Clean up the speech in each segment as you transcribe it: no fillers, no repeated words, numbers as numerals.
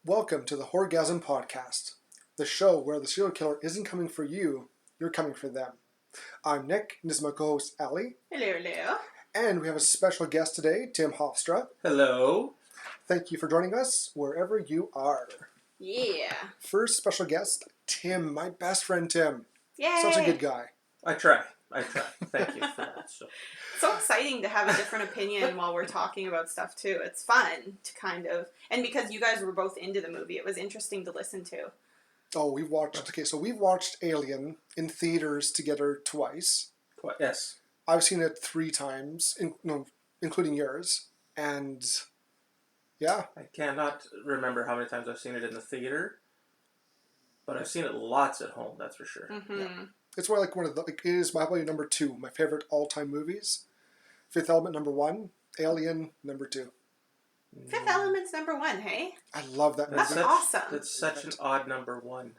Welcome to the Horr-Gasm podcast, the show where the serial killer isn't coming for you, you're coming for them. I'm Nick, and this is my co-host, Ali. Hello, hello. And we have a special guest today, Tim Hofstra. Hello. Thank you for joining us, wherever you are. Yeah. First special guest, Tim, my best friend Tim. Yay. Such a good guy. I try. Thank you for that. So exciting to have a different opinion while we're talking about stuff, too. It's fun to kind of... And because you guys were both into the movie, it was interesting to listen to. Oh, we've watched Alien in theaters together twice. Yes. I've seen it 3 times, including yours. And, yeah. I cannot remember how many times I've seen it in the theater, but I've seen it lots at home, that's for sure. Mm-hmm. Yeah. It's one of the, it is probably number 2, my favorite all-time movies. Fifth Element, number 1. Alien, number 2. Fifth Element's number 1, hey? I love that movie. That's awesome. That's such an odd number 1.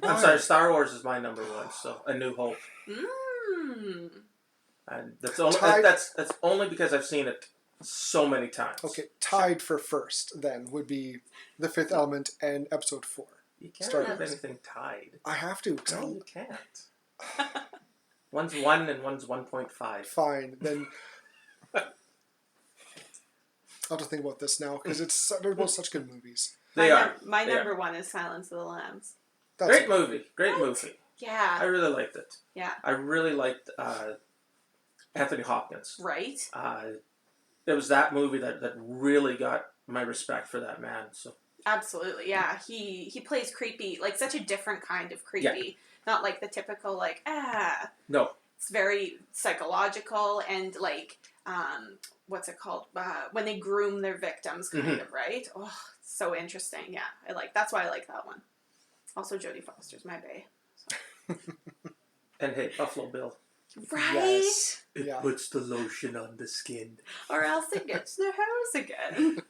I'm sorry, Star Wars is my number 1, so A New Hope. And that's only because I've seen it so many times. Okay, tied for first, then, would be The Fifth Element and Episode 4. You can't have anything tied. I have to. No, you can't. One's 1 and one's 1.5. Fine, then... I'll have to think about this now, because they're both such good movies. My number 1 is Silence of the Lambs. Great movie. Yeah. I really liked it. Yeah. I really liked Anthony Hopkins. Right? It was that movie that really got my respect for that man. So Absolutely, yeah. He plays creepy, like such a different kind of creepy. Yeah. Not like the typical, No. It's very psychological and what's it called? When they groom their victims, kind of, right? Oh, so interesting. Yeah, that's why I like that one. Also, Jodie Foster's my bae. So. And hey, Buffalo Bill. Right? Yes. It puts the lotion on the skin. Or else it gets the hairs again.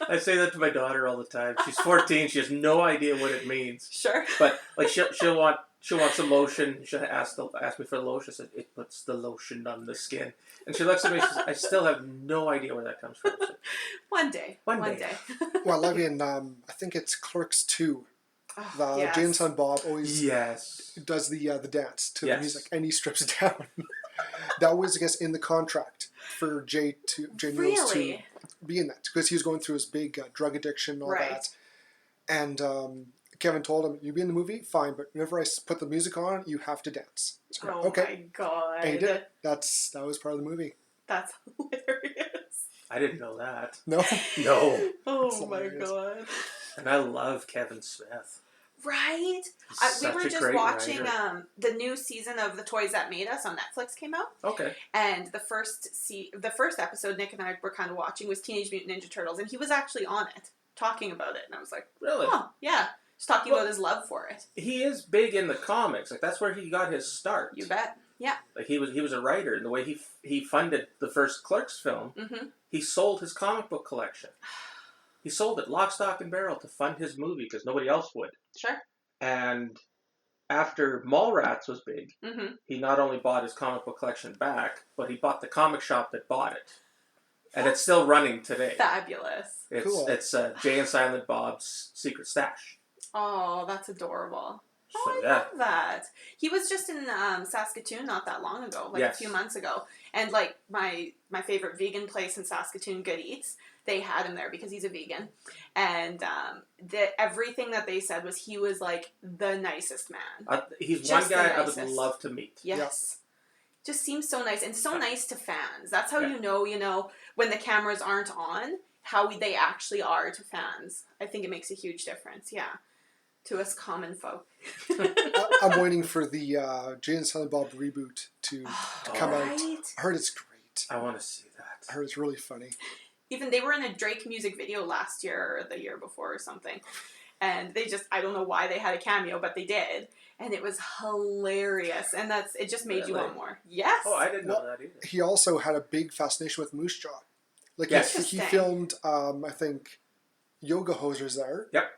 I say that to my daughter all the time. She's 14. She has no idea what it means. Sure. But she'll want some lotion. She'll ask me for the lotion. I said, it puts the lotion on the skin. And she looks at me and says, I still have no idea where that comes from. So, One day. One day. Well, I love you in, I think it's Clerks 2. Oh, yes. Jay and Silent Bob always does the dance to the music, and he strips it down. That was, I guess, in the contract for Jay Mills to be in that, because he was going through his big drug addiction and all that. And Kevin told him, "You be in the movie, fine, but whenever I put the music on, you have to dance." So, okay. My God. And he did. That was part of the movie. That's hilarious. I didn't know that. No? No. Oh my God. And I love Kevin Smith. Right? We were just watching the new season of The Toys That Made Us on Netflix came out. Okay. And the first episode Nick and I were kind of watching was Teenage Mutant Ninja Turtles, and he was actually on it, talking about it. And I was like, really? Oh, yeah. Just talking about his love for it. He is big in the comics. That's where he got his start. You bet. Yeah. He was a writer, and the way he funded the first Clerks film, he sold his comic book collection. He sold it lock, stock, and barrel to fund his movie because nobody else would. Sure. And after Mallrats was big, he not only bought his comic book collection back, but he bought the comic shop that bought it. And it's still running today. Fabulous. It's Jay and Silent Bob's Secret Stash. Oh, that's adorable. So, I love that. He was just in Saskatoon not that long ago, a few months ago. And my favorite vegan place in Saskatoon, Good Eats, they had him there because he's a vegan. And everything that they said was he was the nicest man. He's just one guy I would love to meet. Yes. Yep. Just seems so nice. And so nice to fans. That's how you know, when the cameras aren't on, how they actually are to fans. I think it makes a huge difference. Yeah. To us common folk. I'm waiting for the Jay and Silent Bob reboot to come out. I heard it's great. I want to see that. I heard it's really funny. Even they were in a Drake music video last year or the year before or something. And they I don't know why they had a cameo, but they did. And it was hilarious. And it just made you want more. Yes. Oh, I didn't know that either. He also had a big fascination with Moose Jaw. He filmed, I think, Yoga Hosers there. Yep.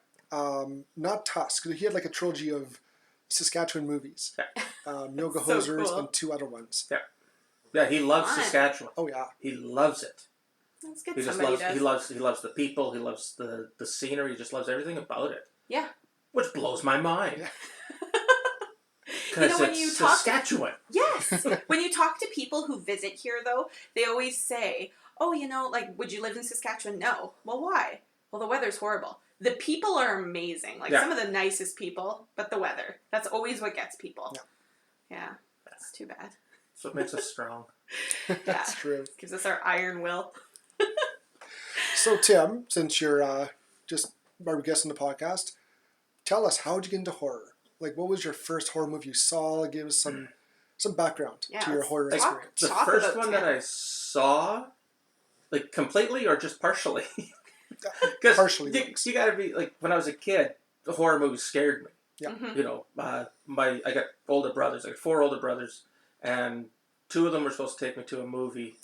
Not Tusk. He had a trilogy of Saskatchewan movies. Yeah. Yoga Hosers and 2 other ones. Yeah. Yeah, he loves Saskatchewan. Oh, yeah. He loves it. That's good. He just loves the people. He loves the scenery. He just loves everything about it. Yeah. Which blows my mind. Yeah. Because it's Saskatchewan. Yes. When you talk to people who visit here, though, they always say, oh, would you live in Saskatchewan? No. Well, why? Well, the weather's horrible. The people are amazing. Some of the nicest people, but the weather. That's always what gets people. Yeah. That's too bad. That's what makes us strong. That's true. Gives us our iron will. So, Tim, since you're just our guest on the podcast, tell us, how did you get into horror? Like, what was your first horror movie you saw? Give us some background to your horror experience. The first one that I saw, completely or just partially? Partially. You gotta be, when I was a kid, the horror movies scared me. Yeah. Mm-hmm. I got older brothers. I got 4 older brothers, and 2 of them were supposed to take me to a movie,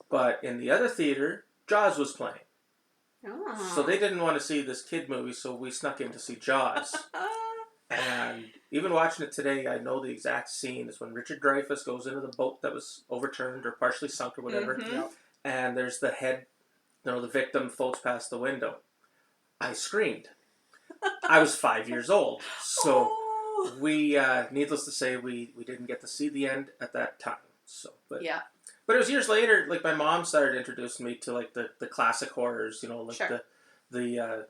but in the other theater, Jaws was playing. Oh. So they didn't want to see this kid movie, so we snuck in to see Jaws. And even watching it today, I know the exact scene. It's when Richard Dreyfuss goes into the boat that was overturned or partially sunk or whatever, and there's the head, the victim floats past the window. I screamed. I was 5 years old, so we, needless to say, we didn't get to see the end at that time. So, but it was years later. My mom started introducing me to the classic horrors. The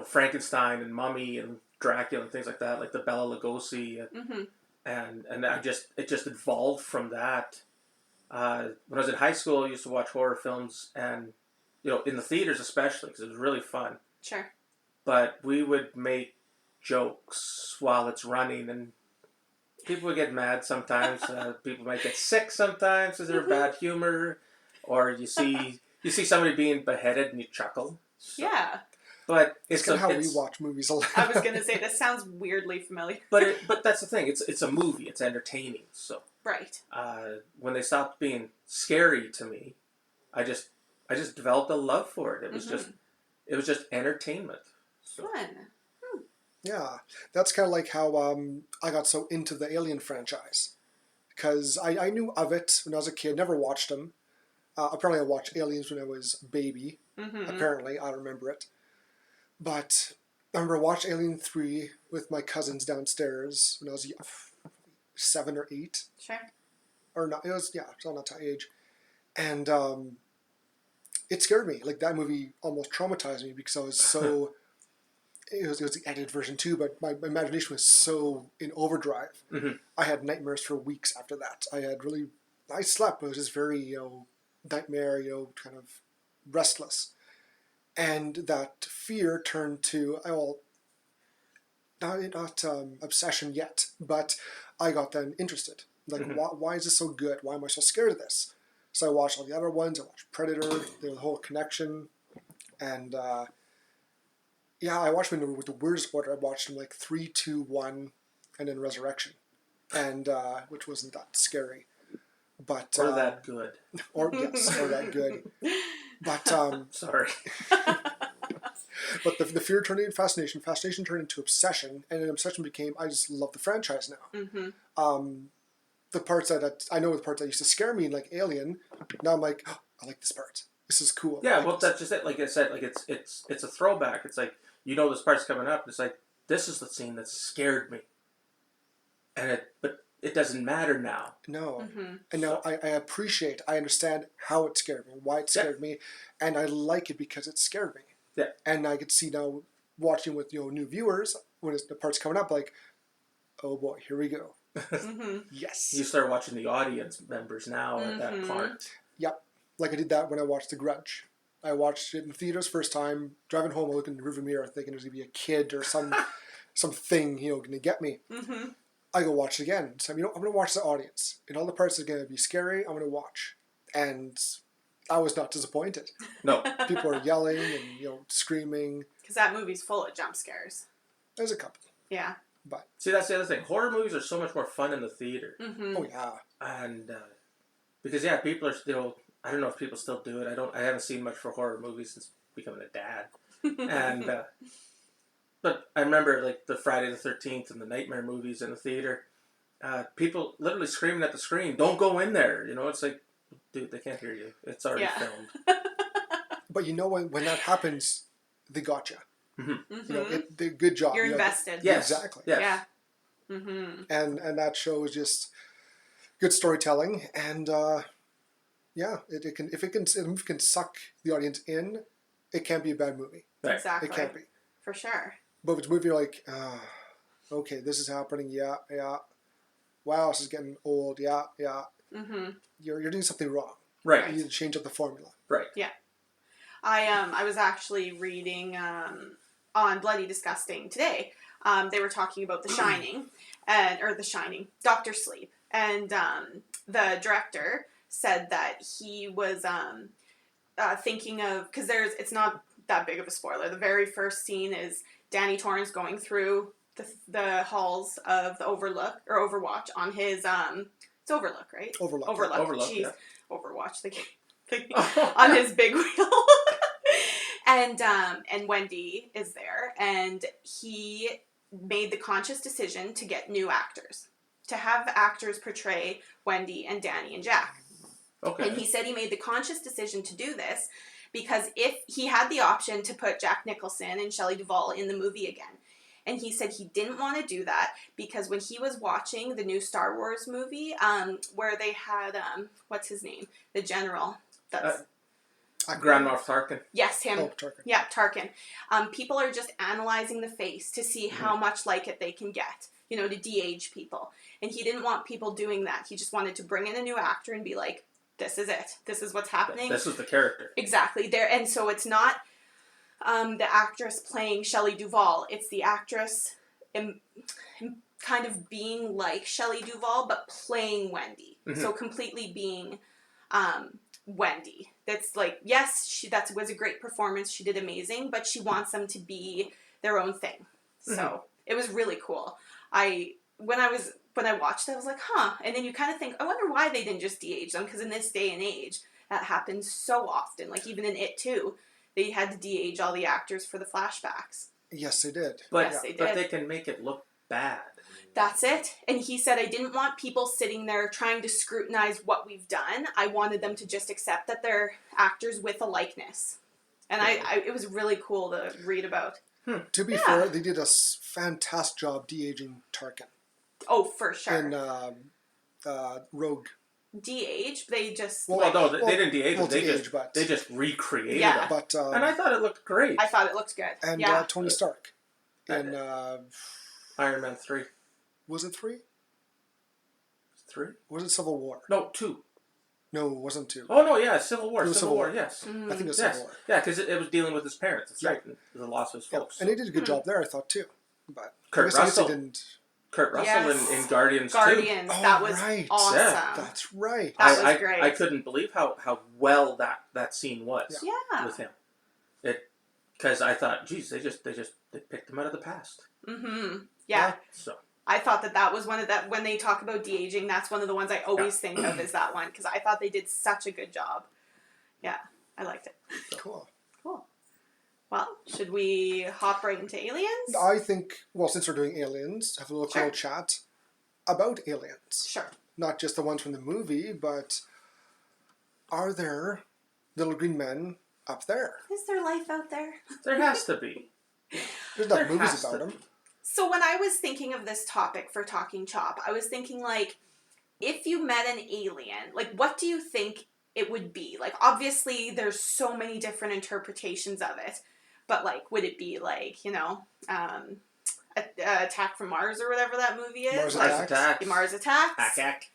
Frankenstein and Mummy and Dracula and things like that, like the Bela Lugosi, and it just evolved from that. When I was in high school, I used to watch horror films, and in the theaters especially, because it was really fun. Sure. But we would make jokes while it's running, and people would get mad sometimes. People might get sick sometimes because they're bad humor, or you see somebody being beheaded and you chuckle. So. Yeah. But it's kind of how we watch movies a lot. I was going to say, this sounds weirdly familiar. But that's the thing. It's a movie. It's entertaining. So right. When they stopped being scary to me, I just developed a love for it. It was just entertainment. So. Fun. Yeah, that's kind of like how I got so into the Alien franchise, because I knew of it when I was a kid. Never watched them. Apparently, I watched Aliens when I was a baby. Apparently, I remember it. But I remember watching Alien 3 with my cousins downstairs when I was 7 or 8. Sure. Or not, it was on that age. And it scared me. That movie almost traumatized me because I was so... it was the edited version too, but my imagination was so in overdrive. I had nightmares for weeks after that. I slept, but it was just very, nightmare, kind of restless. And that fear turned to, not obsession yet, but I got then interested. Why is this so good? Why am I so scared of this? So I watched all the other ones. I watched Predator, the whole connection. And, I watched them with the weirdest order. I watched them 3, 2, 1, and then Resurrection. And, which wasn't that scary. But, or that good. Or that good. But sorry. But the fear turned into fascination. Fascination turned into obsession, and then obsession became I just love the franchise now. The parts that I know, the parts that used to scare me, like Alien. Now I'm like, oh, I like this part. This is cool. Yeah, well, that's just it. Like I said, it's a throwback. It's this part's coming up. It's this is the scene that scared me, but it doesn't matter now. No. And now I appreciate, I understand how it scared me, why it scared me, and I like it because it scared me. Yeah. And I could see now, watching with new viewers, when the part's coming up, oh boy, here we go. Yes. You start watching the audience members now at that part. Yep. Like I did that when I watched The Grudge. I watched it in theaters first time, driving home, I looked in the rearview mirror thinking there's going to be a kid or something, going to get me. I go watch it again. So, I'm going to watch the audience. And all the parts that are going to be scary, I'm going to watch. And I was not disappointed. No. People are yelling and, screaming. Because that movie's full of jump scares. There's a couple. Yeah. But see, that's the other thing. Horror movies are so much more fun in the theater. Oh, yeah. And, because, people are still, I don't know if people still do it. I haven't seen much for horror movies since becoming a dad. And, but I remember, the Friday the 13th and the Nightmare movies in the theater, people literally screaming at the screen, don't go in there. It's dude, they can't hear you. It's already filmed. But you know when that happens, they got you. Mm-hmm. You know, good job. You're invested. Yes. Exactly. Yes. Yeah. Mm-hmm. And that show is just good storytelling, and if a movie can suck the audience in, it can't be a bad movie. Right. Exactly. It can't be. For sure. But if it's a movie you're like, okay, this is happening. Yeah. Wow, this is getting old. Yeah. Mm-hmm. You're doing something wrong. Right. You need to change up the formula. Right. Yeah. I was actually reading on Bloody Disgusting today. They were talking about The Shining, Dr. Sleep, and the director said that he was thinking of, because it's not that big of a spoiler. The very first scene is Danny Torrance going through the halls of the Overwatch on his it's Overlook, right? Overlook. Jeez. Yeah. Overwatch the game on his big wheel. And Wendy is there, and he made the conscious decision to get new actors, to have actors portray Wendy and Danny and Jack. Okay. And he said he made the conscious decision to do this because if he had the option to put Jack Nicholson and Shelley Duvall in the movie again, and he said he didn't want to do that because when he was watching the new Star Wars movie, where they had what's his name, the general, that's Grand Moff Tarkin. Yes, him. Oh, Tarkin. Yeah, Tarkin. People are just analyzing the face to see how much like it they can get, to de-age people. And he didn't want people doing that. He just wanted to bring in a new actor and be like, this is it. This is what's happening. This is the character. Exactly. And so it's not the actress playing Shelley Duvall. It's the actress kind of being like Shelley Duvall, but playing Wendy. Mm-hmm. So completely being Wendy. That's like, yes, that was a great performance. She did amazing, but she wants them to be their own thing. So it was really cool. When I watched it, I was like, huh. And then you kind of think, I wonder why they didn't just de-age them, because in this day and age, that happens so often. Like even in It Too, they had to de-age all the actors for the flashbacks. Yes, they did. Yes, they did. But they can make it look bad. That's it. And he said, I didn't want people sitting there trying to scrutinize what we've done. I wanted them to just accept that they're actors with a likeness. And it was really cool to read about. To be fair, they did a fantastic job de-aging Tarkin. Oh, for sure. And Rogue. De-age? They just... They didn't de-age them. They just recreated them. But, and I thought it looked great. I thought it looked good. And Tony Stark. In Iron Man 3. Was it 3? 3? Was it Civil War? No, 2. No, it wasn't 2. Oh, no, yeah, Civil War. Civil War, yes. I think it was Civil War. Yeah, because it was dealing with his parents. That's right. The loss of his folks. And they did a good job there, I thought, too. But Kurt Russell didn't... Kurt Russell in Guardians 2. That was awesome. Yeah, that's right. That was great. I couldn't believe how well that scene was with him. Because I thought, geez, they picked him out of the past. Mm-hmm. Yeah. So I thought that was one of that, when they talk about de-aging, that's one of the ones I always think of is that one, because I thought they did such a good job. Yeah, I liked it. Cool. Well, should we hop right into Aliens? I think, since we're doing Aliens, have a little chat about aliens. Sure. Not just the ones from the movie, but are there little green men up there? Is there life out there? There has to be. There's not movies about them. So when I was thinking of this topic for Talking Chop, I was thinking, like, if you met an alien, like, what do you think it would be? Like, obviously, there's so many different interpretations of it. But, like, would it be, like, Attack from Mars or whatever that movie is? Mars Attacks. Attack.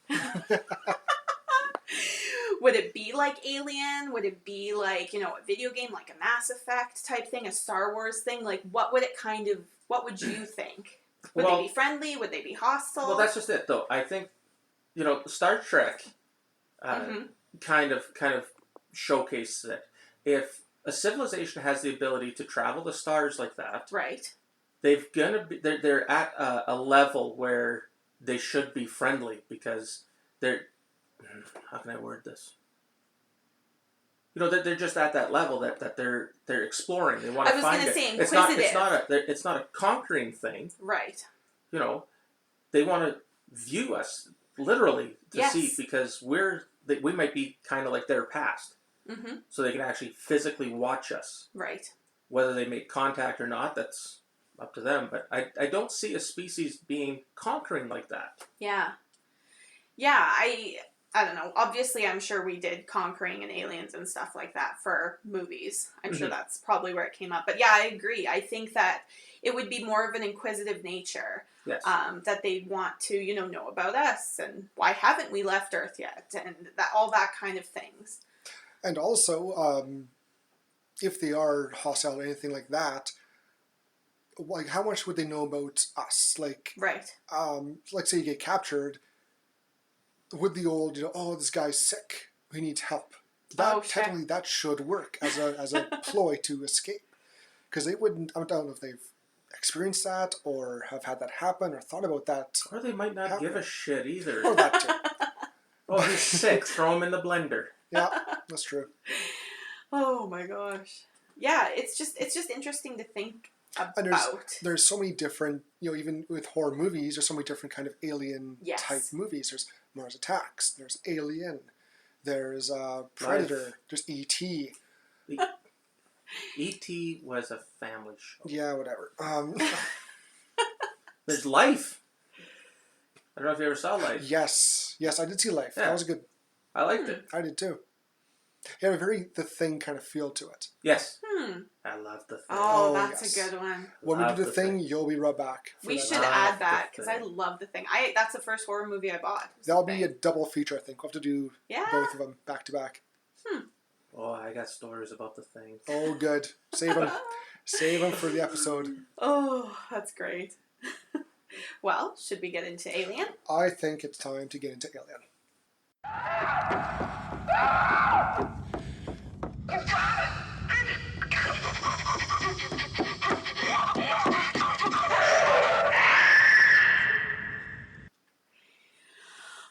Would it be like Alien? Would it be like, a video game, like a Mass Effect type thing, a Star Wars thing? Like, what would you think? Would they be friendly? Would they be hostile? Well, that's just it, though. I think, Star Trek kind of showcases it. If a civilization has the ability to travel the stars like that, right? They're at a level where they should be friendly because they're. How can I word this? They're just at that level that they're exploring. They want to find it. I was going to say inquisitive. It's not a conquering thing, right? They want to view us literally to see because we might be kind of like their past. so they can actually physically watch us. Right. Whether they make contact or not, that's up to them. But I don't see a species being conquering like that. Yeah. Yeah, I don't know. Obviously, I'm sure we did Conquering and Aliens and stuff like that for movies. I'm sure that's probably where it came up. But yeah, I agree. I think that it would be more of an inquisitive nature. Yes. That they want to, know about us and why haven't we left Earth yet and that all that kind of things. And also, if they are hostile or anything like that, like how much would they know about us? Like, right. Like say you get captured, would the old, oh, this guy's sick, we need help. That technically that should work as a ploy to escape, because they wouldn't. I don't know if they've experienced that or have had that happen or thought about that. Or they might not give a shit either. Or that too. Oh, he's sick. Throw him in the blender. Yeah, that's true. Oh my gosh. Yeah, it's just interesting to think about. And there's so many different, even with horror movies, there's so many different kind of alien type movies. There's Mars Attacks. There's Alien. There's Predator. There's E.T. E.T. was a family show. Yeah, whatever. There's Life. I don't know if you ever saw Life. Yes, I did see Life. Yeah. That was a good. I liked it. I did too. It had a very The Thing kind of feel to it. Yes. I love The Thing. Oh, that's a good one. When we do The Thing, you'll be right back. We should add that because I love The Thing. That's the first horror movie I bought. That'll be a double feature, I think. We'll have to do both of them back to back. Oh, I got stories about The Thing. Oh, good. Save them. Save them for the episode. Oh, that's great. Well, should we get into Alien? I think it's time to get into Alien.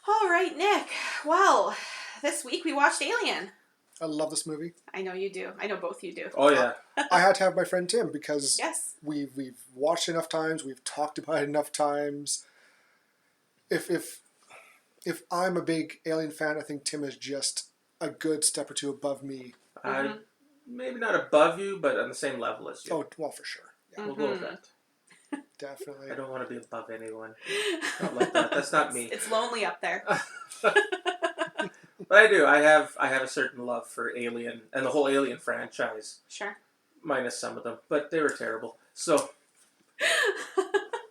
All right, Nick. Well, this week we watched Alien. I love this movie. I know you do. I know both you do. Oh, yeah. I had to have my friend Tim because we've watched it enough times. We've talked about it enough times. If I'm a big Alien fan, I think Tim is just a good step or two above me. Maybe not above you, but on the same level as you. Oh, well, for sure. Yeah. We'll go with that. Definitely. I don't want to be above anyone. Not like that. That's not me. It's lonely up there. But I do. I have a certain love for Alien and the whole Alien franchise. Sure. Minus some of them, but they were terrible. So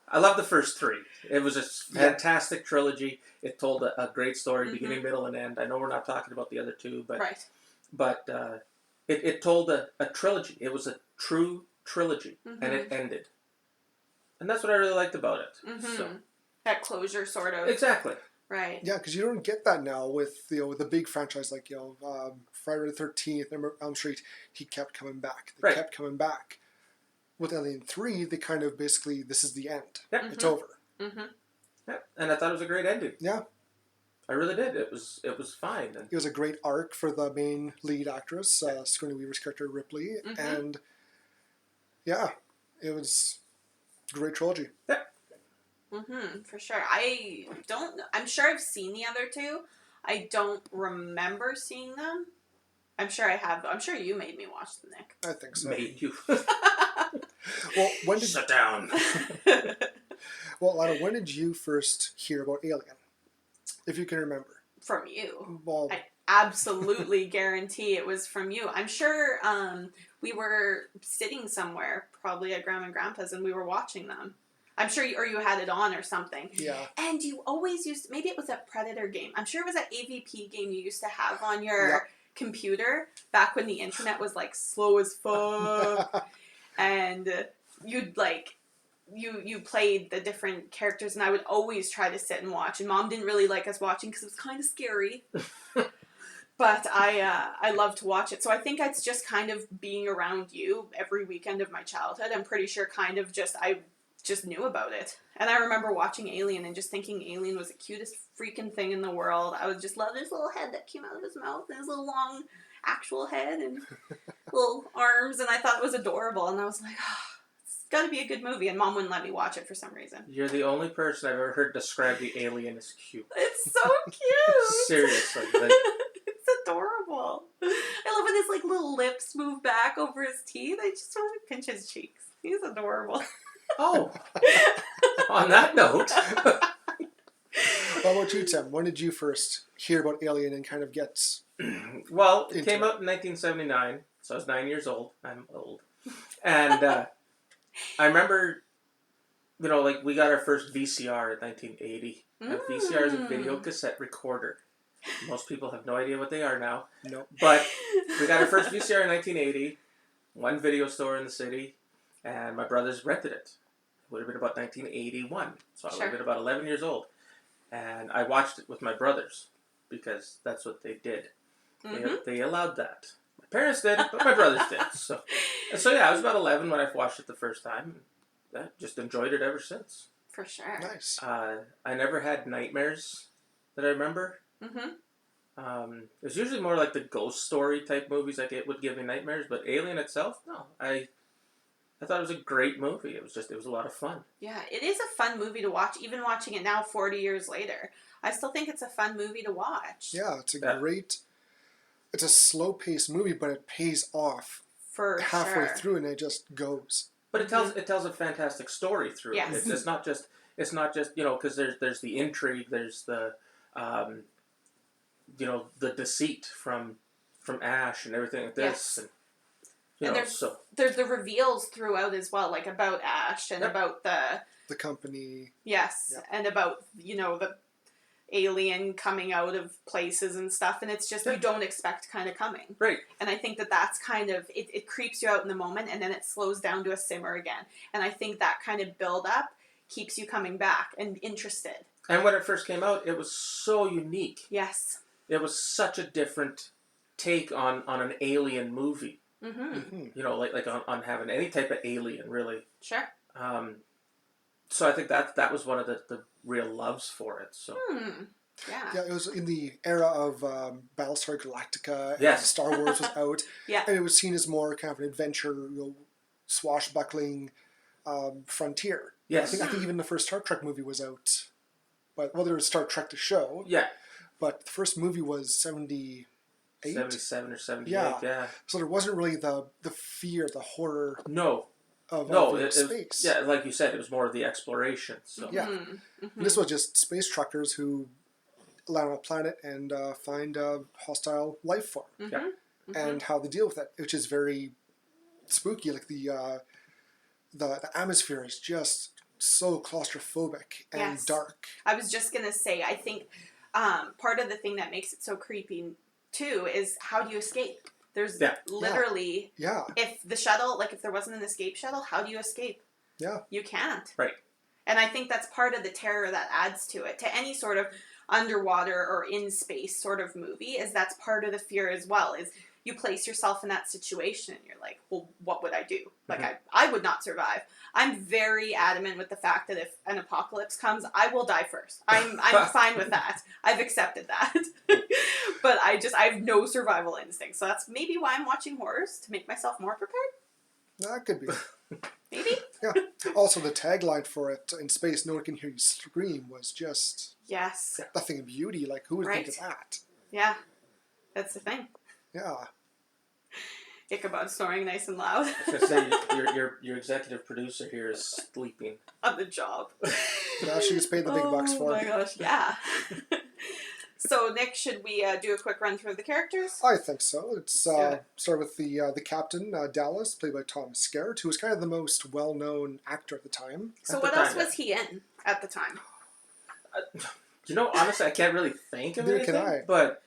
I love the first three. It was a fantastic trilogy. It told a great story, beginning, middle, and end. I know we're not talking about the other two, but it told a trilogy. It was a true trilogy, and it ended. And that's what I really liked about it. So. That closure, sort of. Exactly. Right. Yeah, because you don't get that now with with the big franchise like Friday the 13th, Elm Street. He kept coming back. They kept coming back. With Alien 3, they kind of basically, this is the end. Yep. It's over. Yeah, and I thought it was a great ending. Yeah. I really did. It was fine. And it was a great arc for the main lead actress, Sigourney Weaver's character Ripley, and it was a great trilogy. Yeah. For sure. I'm sure I've seen the other two. I don't remember seeing them. I'm sure I have. I'm sure you made me watch them, Nick. I think so. Made you. Well, when did Sit down. Well, Lana, when did you first hear about Alien? If you can remember. From you. Well, I absolutely guarantee it was from you. I'm sure we were sitting somewhere, probably at Grandma and Grandpa's, and we were watching them. I'm sure you had it on or something. Yeah. And you always used, maybe it was a Predator game. I'm sure it was that AVP game you used to have on your computer back when the internet was like slow as fuck. And you'd like, you played the different characters, and I would always try to sit and watch. And Mom didn't really like us watching because it was kind of scary. But I love to watch it. So I think it's just kind of being around you every weekend of my childhood. I'm pretty sure kind of I just knew about it. And I remember watching Alien and just thinking Alien was the cutest freaking thing in the world. I would just love his little head that came out of his mouth and his little long actual head and little arms, and I thought it was adorable. And I was like, it's got to be a good movie. And Mom wouldn't let me watch it for some reason. You're the only person I've ever heard describe the alien as cute. It's so cute. Seriously. It's adorable. I little lips move back over his teeth. I just want to pinch his cheeks. He's adorable. Oh. On that note. How about you, Tim? When did you first hear about Alien and kind of get... Well, it came out in 1979, so I was 9 years old. I'm old. And I remember, you know, like, we got our first VCR in 1980. A VCR is a video cassette recorder. Most people have no idea what they are now. Nope. But we got our first VCR in 1980, one video store in the city, and my brothers rented it. It would have been about 1981, so I would have been about 11 years old. And I watched it with my brothers, because that's what they did. They allowed that. My parents did, but my brothers did. So yeah, I was about 11 when I watched it the first time. I just enjoyed it ever since. For sure. Nice. I never had nightmares that I remember. It was usually more like the ghost story type movies like it would give me nightmares, but Alien itself, no. I thought it was a great movie. It was a lot of fun. Yeah, it is a fun movie to watch. Even watching it now 40 years later, I still think it's a fun movie to watch. Yeah, it's a great... It's a slow-paced movie, but it pays off for halfway through, and it just goes. But it tells a fantastic story through it. It's not just you know, because there's the intrigue, there's the you know, the deceit from Ash and everything like this, and there's the reveals throughout as well, like about Ash and about the company. Yes, and about, you know, the alien coming out of places and stuff, and it's just you don't expect kind of coming. Right. And I think that's kind of, it creeps you out in the moment, and then it slows down to a simmer again. And I think that kind of build up keeps you coming back and interested. And when it first came out, it was so unique. Yes. It was such a different take on an alien movie. You know, like on having any type of alien, really. Sure. So I think that was one of the real loves for it. So. Yeah, it was in the era of Battlestar Galactica and Star Wars was out. And it was seen as more kind of an adventure, you know, swashbuckling frontier. Yes. I think even the first Star Trek movie was out. But there was Star Trek the show. Yeah. But the first movie was 78? 77 or 78, yeah. So there wasn't really the fear, the horror. No. Of space. Yeah, like you said, it was more of the exploration. So. Yeah. This was just space truckers who land on a planet and find a hostile life form. And how they deal with it, which is very spooky. Like the atmosphere is just so claustrophobic and dark. I was just going to say, I think part of the thing that makes it so creepy, too, is how do you escape? There's literally, if the shuttle, like if there wasn't an escape shuttle, how do you escape? Yeah. You can't. Right. And I think that's part of the terror that adds to it, to any sort of underwater or in space sort of movie, is that's part of the fear as well, is you place yourself in that situation and you're like, well, what would I do? Like, I would not survive. I'm very adamant with the fact that if an apocalypse comes, I will die first. I'm fine with that. I've accepted that. But I have no survival instinct. So that's maybe why I'm watching horrors, to make myself more prepared. That could be. Maybe. Yeah. Also, the tagline for it, in space, no one can hear you scream, was just nothing of beauty. Like, who would think of that? Yeah. That's the thing. Yeah. Ichabod snoring nice and loud. I was going to say, your executive producer here is sleeping. On the job. Yeah, she gets paid the big bucks for it. Oh my gosh, yeah. So, Nick, should we do a quick run through of the characters? I think so. Let's start with the captain, Dallas, played by Tom Skerritt, who was kind of the most well-known actor at the time. So what else was he in at the time? You know, honestly, I can't really think of anything. Neither can I. But...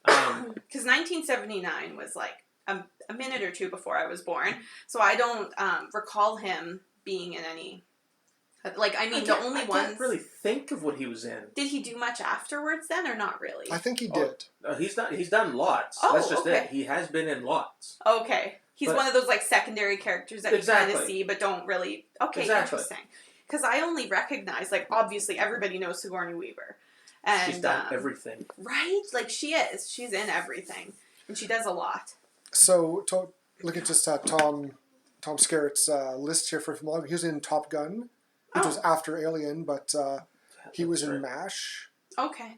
Because 1979 was like a minute or two before I was born, so I don't recall him being in any. Like, I mean, the only ones. I can't really think of what he was in. Did he do much afterwards then, or not really? I think he did. He's done lots. That's just it. He has been in lots. Okay, he's one of those like secondary characters that you kind of see but don't really. Okay, interesting. Because I only recognize, like, obviously everybody knows Sigourney Weaver. And, she's done everything. Right? Like, she is. She's in everything. And she does a lot. So, look at just Tom Skerritt's list here for film. He was in Top Gun, which was after Alien, but he was in MASH. Okay.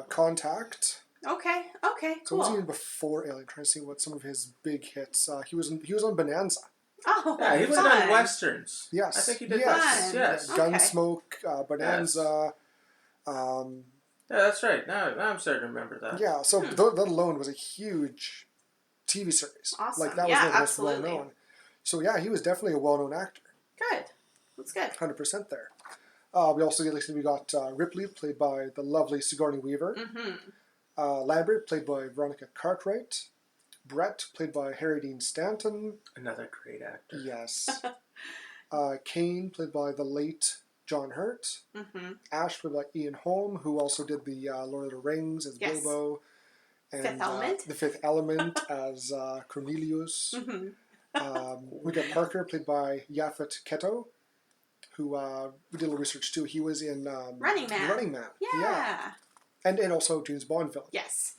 Contact. Okay, So cool. what was he in before Alien? I'm trying to see what some of his big hits. He was on Bonanza. Oh, Yeah, he was fun. on westerns. Yes. I think he did yes. westerns. Yes. Okay. Gunsmoke, Bonanza. Yeah, that's right. Now I'm starting to remember that. Yeah, so that alone was a huge TV series. Awesome. Like, that was Yeah, one of the most absolutely. well-known. So, yeah, he was definitely a well-known actor. Good. That's good. 100% there. We also got Ripley, played by the lovely Sigourney Weaver. Mm-hmm. Lambert, played by Veronica Cartwright. Brett, played by Harry Dean Stanton. Another great actor. Yes. Kane, played by the late John Hurt. Mm-hmm. Ash, played by Ian Holm, who also did the Lord of the Rings as Bilbo. And, Fifth Element. The Fifth Element as Cornelius. Mm-hmm. We got Parker, played by Yaphet Kotto, who we did a little research too. He was in Running Man. Running Man. Yeah. And also James Bond film. Yes.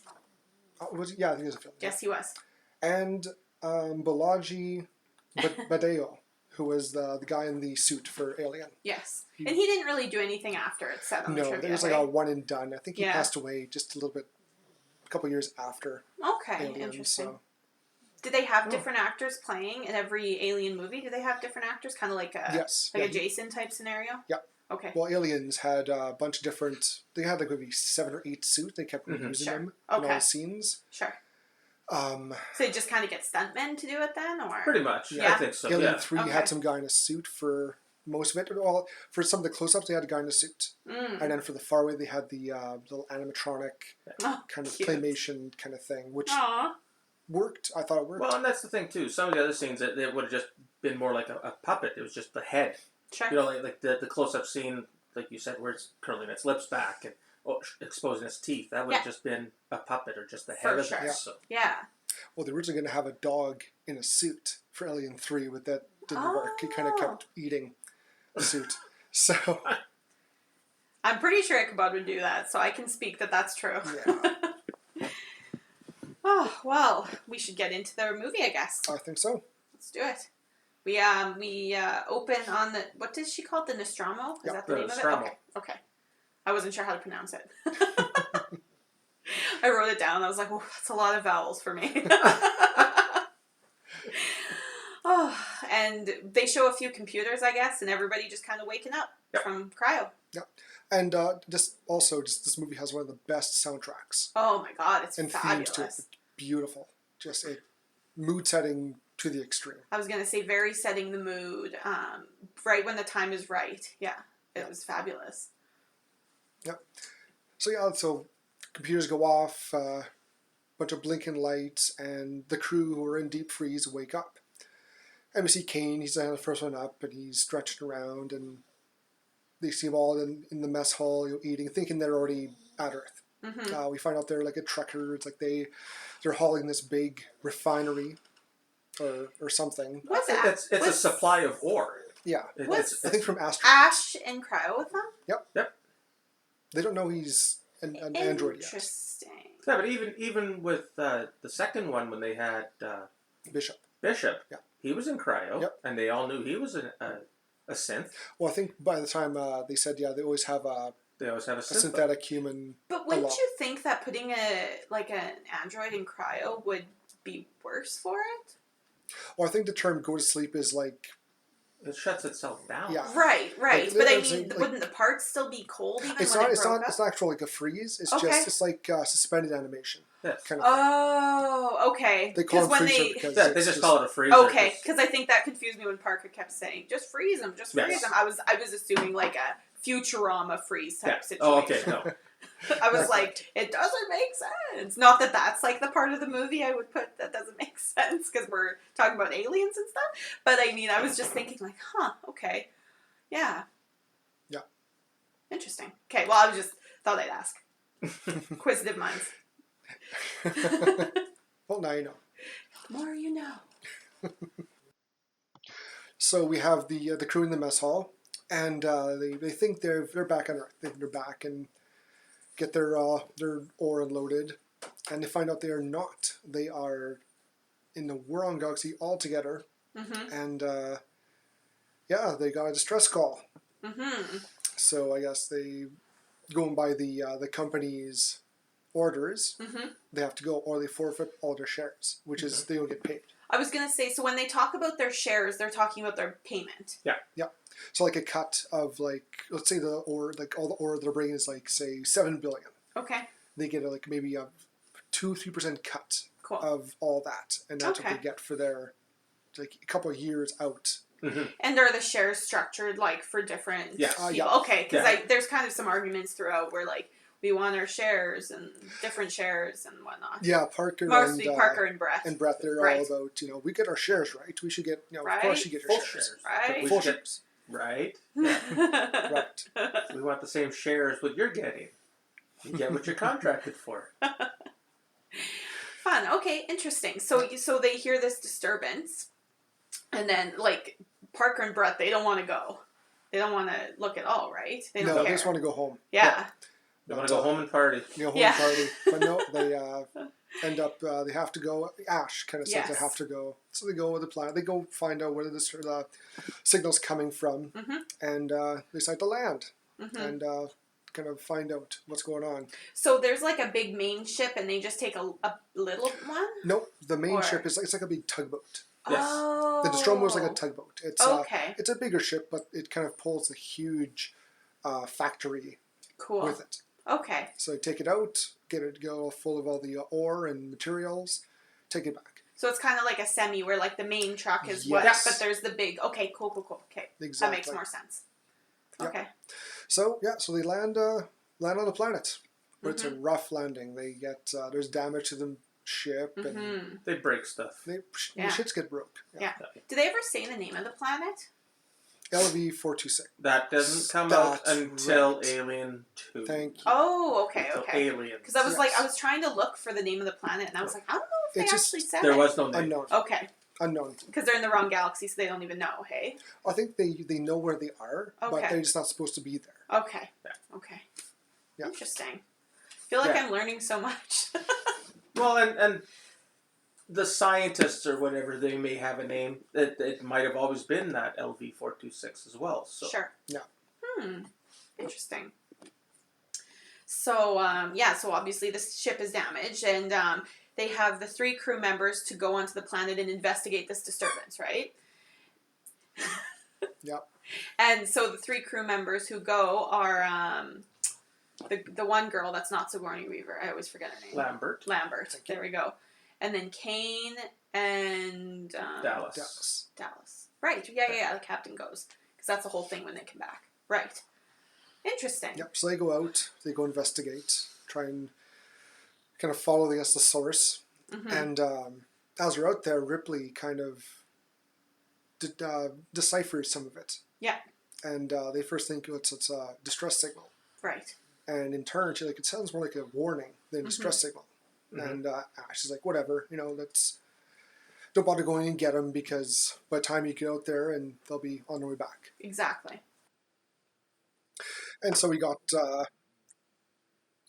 Was he? Yeah, I think he was a film. Yes, he was. And Balaji Badeo, who was the guy in the suit for Alien. Yes. And he didn't really do anything after it said on the trivia. No, there was like a one and done. I think he Yeah. passed away just a couple years after Okay, Alien. interesting. So. Do they have different actors playing in every Alien movie? Do they have different actors? Kind of like a Yes. a Jason type scenario? Yeah. Okay. Well, Aliens had a bunch of different... They had like maybe 7 or 8 suits. They kept reusing them in all the scenes. Sure. So they just kind of get stuntmen to do it then, or Pretty much. Yeah. I think so. Alien Yeah. 3 had some guy in a suit for most of it. Well, for some of the close-ups, they had a guy in a suit. And then for the far away, they had the little animatronic kind of cute. claymation kind of thing, which Aww. worked. I thought it worked. Well, and that's the thing too. Some of the other scenes it would have just been more like a puppet. It was just the head. Sure. You know, like the close-up scene, like you said, where it's curling its lips back and exposing its teeth. That would have just been a puppet or just the head of it. So. Yeah. Well, they were originally going to have a dog in a suit for Alien 3, but that didn't work. He kind of kept eating the suit. So... I'm pretty sure Ichabod would do that, so I can speak that that's true. Yeah. Oh, well, we should get into the movie, I guess. I think so. Let's do it. We open on the, what did she call it? The Nostromo? Is that the name Nostromo. of it? Okay. I wasn't sure how to pronounce it. I wrote it down. I was like, oh, that's a lot of vowels for me. Oh, and they show a few computers, I guess, and everybody just kind of waking up from cryo. Yeah. And just this movie has one of the best soundtracks. Oh my god, it's and fabulous. Themes to it. It's beautiful. Just a mood setting to the extreme. I was going to say very setting the mood, right when the time is right. Yeah, it was fabulous. Yep. So computers go off, bunch of blinking lights, and the crew who are in deep freeze wake up. And we see Kane, he's the first one up, and he's stretching around, and they see him all in the mess hall, eating, thinking they're already at Earth. Mm-hmm. We find out they're like a trucker. It's like they're hauling this big refinery or something. What's that? It's a supply of ore. Yeah. I think from Astro. Ash and cryo with them? Yep. They don't know he's an android yet. Interesting. Yeah, but even with the second one, when they had Bishop. Yeah. He was in cryo, and they all knew he was a synth. Well, I think by the time they said, they always have a synthetic human. But wouldn't you think that putting an android in cryo would be worse for it? Well, I think the term "go to sleep" is like it shuts itself down. Yeah. Right. Like, but I mean, wouldn't the parts still be cold even it's when not, it broke up? It's not actual like a freeze. It's just it's like suspended animation. Yes. Kind of thing. Oh, okay. They call it freezer because they just call it a freezer. Okay, because I think that confused me when Parker kept saying, "Just freeze them, just freeze them." I was assuming like a Futurama freeze type situation. Oh, okay, no. I was like, it doesn't make sense. Not that that's like the part of the movie I would put that doesn't make sense because we're talking about aliens and stuff. But I mean, I was just thinking like, okay, yeah, interesting. Okay, well, I just thought I'd ask. Inquisitive minds. Well, now you know. The more you know. So we have the crew in the mess hall, and they think they're back on Earth. They think they're back and get their ore unloaded, and they find out they are not. They are in the Wuron Galaxy altogether, and they got a distress call. So I guess they going by the company's orders, they have to go, or they forfeit all their shares, which is they don't get paid. I was going to say, so when they talk about their shares, they're talking about their payment. Yeah. Yeah. So like a cut of like, let's say all the ore they're bringing is like, say, 7 billion. Okay. They get like maybe a 2-3% cut Cool. of all that. And that's what they get for their, like a couple of years out. And are the shares structured like for different people? Yeah. Okay, because there's kind of some arguments throughout where like we want our shares and different shares and whatnot. Yeah, Parker and Brett. And Brett, they're all about, we get our shares right. We should get, of course you get your shares. Right. Full shares. Right. Right. We want the same shares what you're getting. You get what you're contracted for. Fun. Okay, interesting. So they hear this disturbance, and then like Parker and Brett, they don't want to go. They don't want to look at all, right? They don't care. They just want to go home. Yeah. They want to go home and party. Party. But no, they end up, they have to go. Ash kind of says they have to go. So they go with the plan. They go find out where the signal's coming from, and they decide to land and kind of find out what's going on. So there's like a big main ship, and they just take a little one? Nope. The main ship is it's like a big tugboat. Yes. Oh. The Nostromo is like a tugboat. It's it's a bigger ship, but it kind of pulls a huge factory with it. Okay. So take it out, go full of all the ore and materials, take it back. So it's kind of like a semi where like the main truck is but there's the big. Okay, cool. Okay, exactly. That makes more sense. Okay. Yep. So they land on the planet, but it's a rough landing. They get there's damage to the ship and they break stuff. The ships get broke. Yeah. Do they ever say the name of the planet? LV-426. That doesn't come out until Alien 2. Thank you. Oh, okay. Alien. Because I was like, I was trying to look for the name of the planet, and I was like, I don't know if they actually said there it. was no name. Unknown. Okay. Unknown. Because they're in the wrong galaxy, so they don't even know, hey? I think they know where they are, but they're just not supposed to be there. Okay. Yeah. Okay. Yeah. Interesting. I feel like I'm learning so much. Well, and the scientists or whatever, they may have a name. It might have always been that LV-426 as well. So. Sure. Yeah. Interesting. So, so obviously this ship is damaged, and they have the 3 crew members to go onto the planet and investigate this disturbance, right? Yep. And so the 3 crew members who go are the one girl that's not Sigourney Weaver. I always forget her name. Lambert. There we go. And then Kane and Dallas. Right. Yeah. The captain goes, because that's the whole thing when they come back. Right. Interesting. Yep. So they go out. They go investigate. Try and kind of follow the source. And as they're out there, Ripley kind of deciphers some of it. Yeah. And they first think it's a distress signal. Right. And in turn, she's like, it sounds more like a warning than a distress signal. And Ash is like, whatever, let's don't bother going and get them, because by the time you get out there, and they'll be on their way back. Exactly. And so we got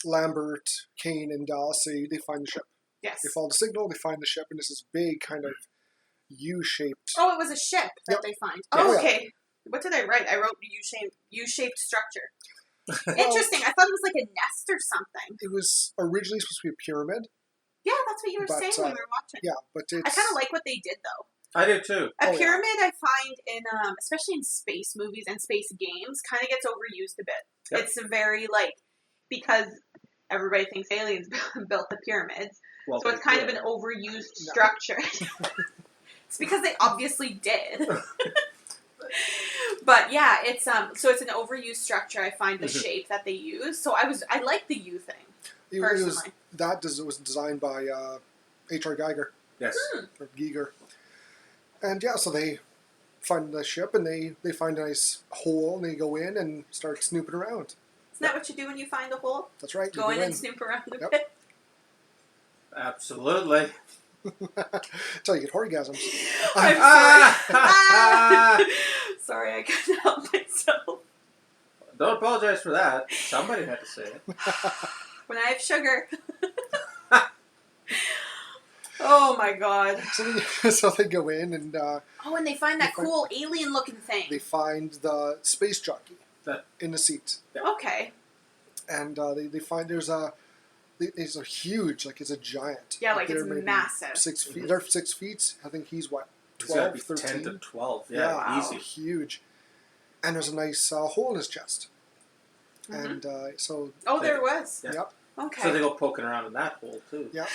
Lambert, Kane, and Dallas. They find the ship. Yes. They follow the signal. They find the ship, and this is big kind of U-shaped. Oh, it was a ship that they find. Oh, okay. What did I write? I wrote U-shaped structure. Interesting. I thought it was like a nest or something. It was originally supposed to be a pyramid. Yeah, that's what you were saying when we were watching. Yeah, but I kind of like what they did, though. I did too. A pyramid, I find in, especially in space movies and space games, kind of gets overused a bit. Yep. It's a very because everybody thinks aliens built the pyramids, so it's kind of an overused structure. It's because they obviously did. But yeah, it's so it's an overused structure. I find the shape that they use. So I like the U thing. Personally, it was designed by H.R. Geiger. Yes. Or Giger. And so they find the ship, and they find a nice hole, and they go in and start snooping around. Isn't that what you do when you find a hole? That's right. Go in and snoop around a bit. Absolutely. That's how you get Horr-Gasms. I'm sorry. Sorry, I couldn't help myself. Don't apologize for that. Somebody had to say it. When I have sugar. Oh my god. So they go in and... and they find that cool alien-looking thing. They find the space jockey in the seat. Yeah. Okay. And they find there's a He's a huge, like, he's a giant. Yeah, like it's massive. 6 feet. They're 6 feet. I think he's what, 12, 13? 10 to 12. Yeah, Yeah, wow. easy. Huge. And there's a nice hole in his chest. Mm-hmm. And so... Oh, there was? Yeah. Yep. Okay. So they go poking around in that hole, too. Yeah.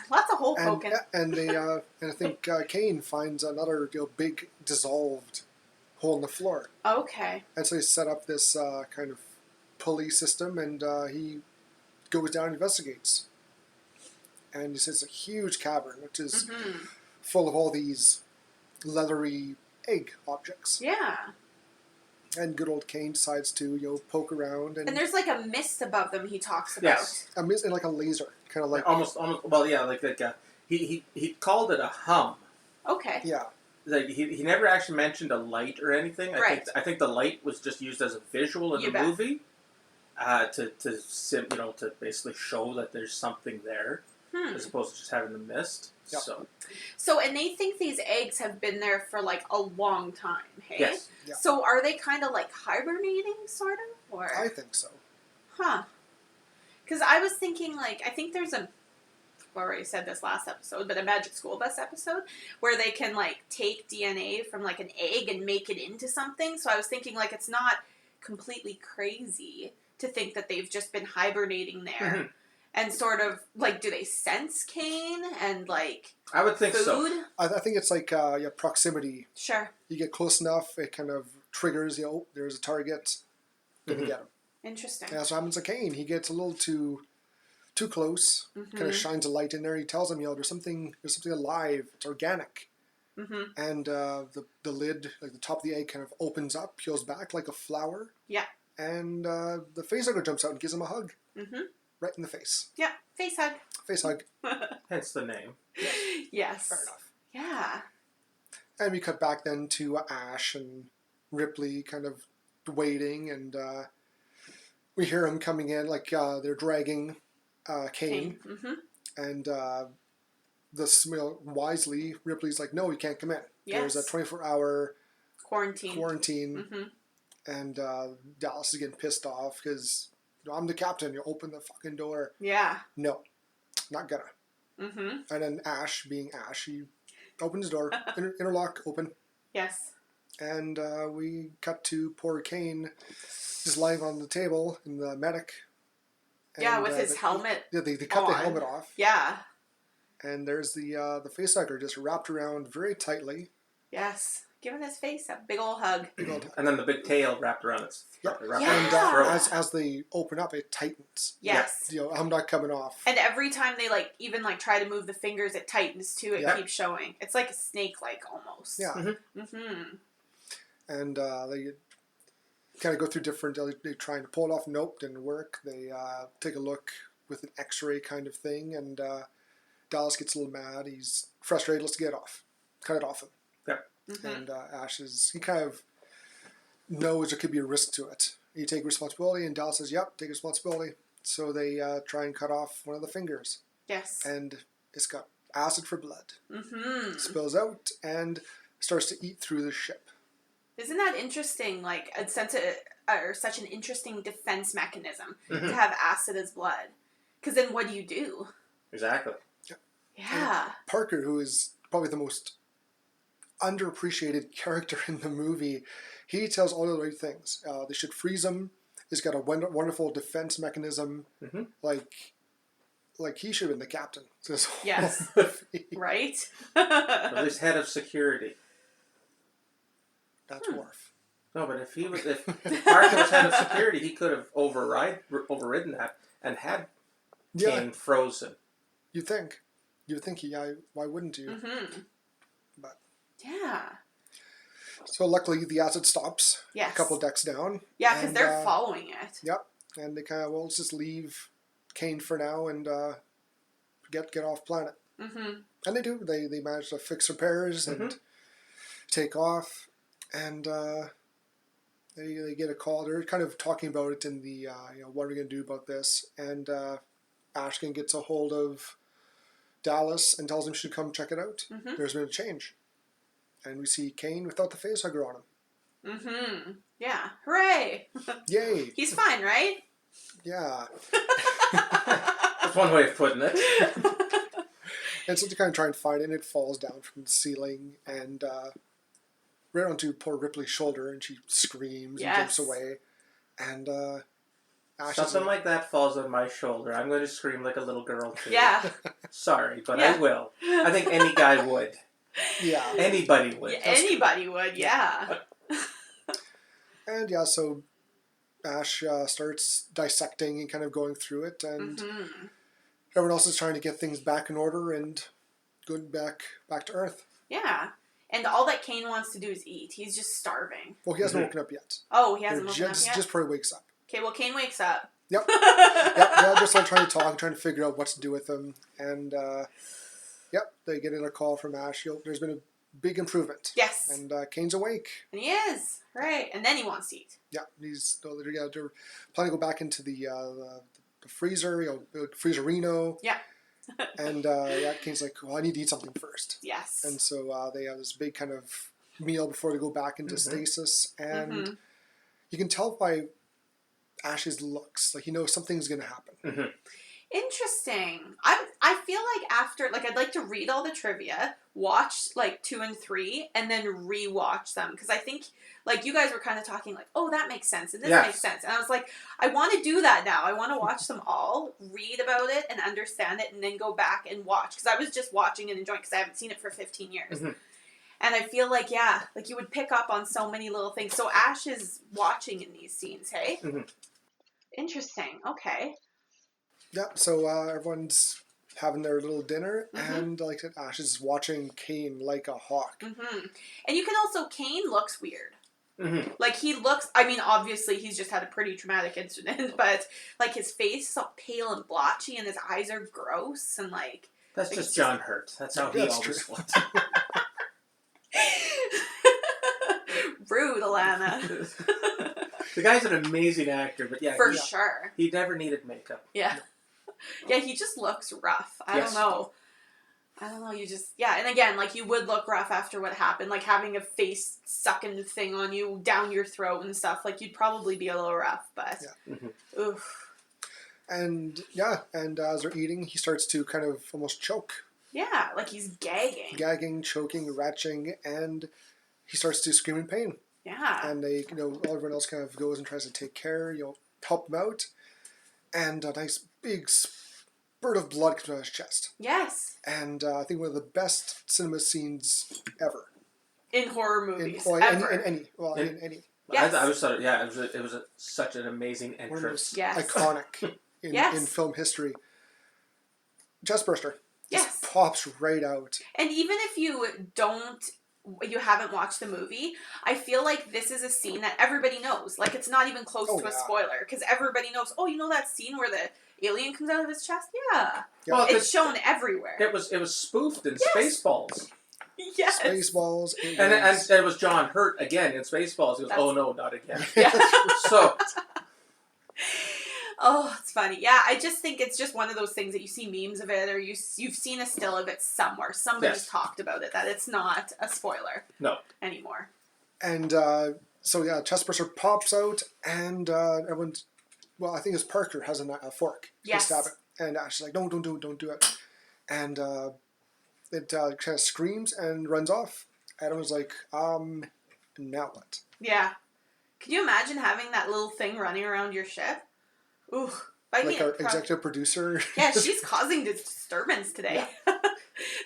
Lots of hole poking. And they, and I think Kane finds another big dissolved hole in the floor. Okay. And so they set up this kind of pulley system, and he goes down and investigates. And he says it's a huge cavern, which is full of all these leathery egg objects. Yeah. And good old Kane decides to poke around, and there's like a mist above them he talks about. Yes. and like a laser, kind of like almost. Well, yeah, like he called it a hum. Okay. yeah. Like he never actually mentioned a light or anything. I think the light was just used as a visual in the movie, to basically show that there's something there, as opposed to just having the mist. Yep. So, and they think these eggs have been there for like a long time, hey? Yes. Yeah. So are they kind of like hibernating, sort of? Or? I think so. Huh. Because I was thinking, like, I think there's I already said this last episode, but a Magic School Bus episode where they can, like, take DNA from, like, an egg and make it into something. So I was thinking, like, it's not completely crazy to think that they've just been hibernating there. Mm-hmm. And sort of, like, do they sense Kane and, like, I would think food? so. I think it's like proximity. Sure. You get close enough, it kind of triggers, there's a target, gonna get him. Interesting. And that's what happens to Kane. He gets a little too close, kind of shines a light in there. He tells him, there's something alive, it's organic. And the lid, like the top of the egg, kind of opens up, peels back like a flower. Yeah. And the facehugger jumps out and gives him a hug. Right in the face. Yeah, face hug. Face hug. Hence the name. Yes. Fair enough. Yeah. And we cut back then to Ash and Ripley kind of waiting, and we hear him coming in, like they're dragging Kane. And wisely, Ripley's like, no, you can't come in. Yes. There's a 24-hour quarantine. And Dallas is getting pissed off because I'm the captain. You open the fucking door. Yeah. No, not gonna. And then Ash, being Ash, he opens the door, interlock, open. Yes. And we cut to poor Kane just lying on the table in the medic. And, with his helmet. Yeah, they cut the helmet off. Yeah. And there's the facehugger just wrapped around very tightly. Yes. Giving his face a big old hug. And then the big tail wrapped around its throat. Yeah. And as they open up, it tightens. Yes. I'm not coming off. And every time they even try to move the fingers, it tightens too. It keeps showing. It's like a snake-like almost. Yeah. And they kind of go through different. They trying to pull it off. Nope, didn't work. They take a look with an X-ray kind of thing, and Dallas gets a little mad. He's frustrated. Let's get it off. Cut it off him. Yep. And Ash he kind of knows there could be a risk to it. You take responsibility, and Dallas says, "Yep, take responsibility." So they try and cut off one of the fingers. Yes. And it's got acid for blood. It spills out and starts to eat through the ship. Isn't that interesting? Like such an interesting defense mechanism to have acid as blood. Because then what do you do? Exactly. Yeah. And Parker, who is probably the most underappreciated character in the movie, he tells all the right things. They should freeze him. He's got a wonderful defense mechanism. Like he should have been the captain. Yes. Right? Or at least head of security. That's Worf. No, but if Parker was head of security, he could have overridden that and had Kane frozen. You think why wouldn't you? But yeah. So luckily the acid stops. Yes. A couple decks down. Yeah, because they're following it. Yep. And they kind of, let's just leave Kane for now and get off planet. And they do. They manage to fix repairs and take off. And they get a call. They're kind of talking about it in the, what are we going to do about this? And Ashkin gets a hold of Dallas and tells him she should come check it out. There's been a change. And we see Kane without the facehugger on him. Yeah. Hooray! Yay! He's fine, right? Yeah. That's That's one way of putting it. And so they kind of try and find it, and it falls down from the ceiling and right onto poor Ripley's shoulder, and she screams and jumps away. And Ash something like that falls on my shoulder. I'm going to scream like a little girl too. Yeah. Sorry, but I will. I think any guy would. Yeah. Anybody would. Yeah, anybody would, yeah. And so Ash starts dissecting and kind of going through it, and everyone else is trying to get things back in order and going back to Earth. Yeah. And all that Kane wants to do is eat. He's just starving. Well, he hasn't woken up yet. Oh, he hasn't woken up yet? Just before he wakes up. Okay, well, Kane wakes up. Yep. They're just like trying to talk, trying to figure out what to do with him. And, they get in a call from Ash. There's been a big improvement. Yes. And Kane's awake. And he is. Right. And then he wants to eat. Yeah. They're planning to go back into the freezer, freezerino. Yeah. And Kane's like, well, I need to eat something first. Yes. And so they have this big kind of meal before they go back into stasis. And you can tell by Ash's looks, like he knows something's going to happen. Interesting. I feel like after, like, I'd like to read all the trivia, watch, like, 2 and 3, and then re-watch them. Because I think, like, you guys were kind of talking, like, oh, that makes sense, and this makes sense. And I was like, I want to do that now. I want to watch them all, read about it, and understand it, and then go back and watch. Because I was just watching and enjoying, because I haven't seen it for 15 years. And I feel like, like, you would pick up on so many little things. So Ash is watching in these scenes, hey? Interesting. Okay. Yeah, so everyone's having their little dinner, and like I said, Ash is watching Kane like a hawk. And you can also, Kane looks weird. Like, he looks, I mean, obviously, he's just had a pretty traumatic incident, but, like, his face is all pale and blotchy, and his eyes are gross, and, like... That's like, just John Hurt. That's how he always looks. Rude, Alana. The guy's an amazing actor, but For sure. He never needed makeup. Yeah. Yeah, he just looks rough. I don't know, you just... Yeah, and again, like, you would look rough after what happened. Like, having a face-sucking thing on you, down your throat and stuff. Like, you'd probably be a little rough, but... Oof. And, as they're eating, he starts to kind of almost choke. Yeah, like he's gagging. Gagging, choking, retching, and he starts to scream in pain. Yeah. And they, everyone else kind of goes and tries to take care, help him out. And a nice big spurt of blood comes out of his chest. Yes. And I think one of the best cinema scenes ever. In horror movies. In any. Yes. I always thought, it was such an amazing entrance. Yes. Iconic in film history. Chest burster. Yes. Just pops right out. And even if you haven't watched the movie, I feel like this is a scene that everybody knows. Like, it's not even close to a spoiler, because everybody knows, that scene where the alien comes out of his chest? Yeah. Well, it's shown everywhere. It was spoofed in Spaceballs. Yes. Spaceballs. And it was John Hurt again in Spaceballs. He goes, oh no, not again. Yeah. So... Oh, it's funny. Yeah, I just think it's just one of those things that you see memes of it, or you've seen a still of it somewhere. Somebody's talked about it, that it's not a spoiler anymore. And chestburster pops out, and everyone's... Well, I think it's Parker has a fork. Yes. To stab it. And Ash is like, don't do it. And it kind of screams and runs off. Adam was like, now what? Yeah. Could you imagine having that little thing running around your ship? Ooh. Our executive producer. Yeah, she's causing disturbance today. Yeah.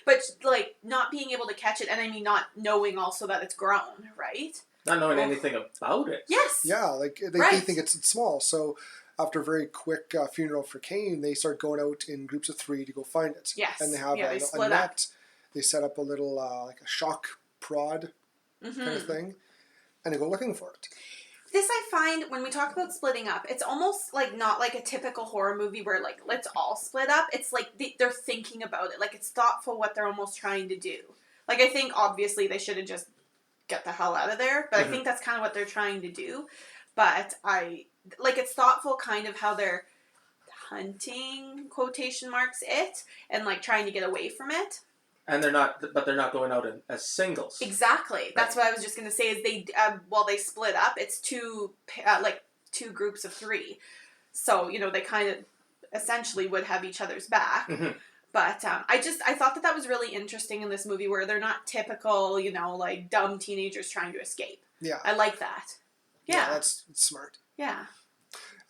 But, like, not being able to catch it, and I mean not knowing also that it's grown, right? Not knowing anything about it. Yes. Yeah, like, they think it's small, so after a very quick funeral for Kane, they start going out in groups of 3 to go find it. Yes. And they have a net. They set up a little, like a shock prod kind of thing, and they go looking for it. This I find, when we talk about splitting up, it's almost like not like a typical horror movie where, like, let's all split up. It's like they're thinking about it. Like, it's thoughtful what they're almost trying to do. Like, I think, obviously, they should have just get the hell out of there. But I think that's kind of what they're trying to do. But it's thoughtful kind of how they're hunting, quotation marks, it. And, like, trying to get away from it. And they're not going out as singles. Exactly. That's what I was just going to say. Is they split up. It's two groups of 3. So they kind of essentially would have each other's back. Mm-hmm. But I thought that was really interesting in this movie where they're not typical, like dumb teenagers trying to escape. Yeah. I like that. Yeah. That's smart. Yeah.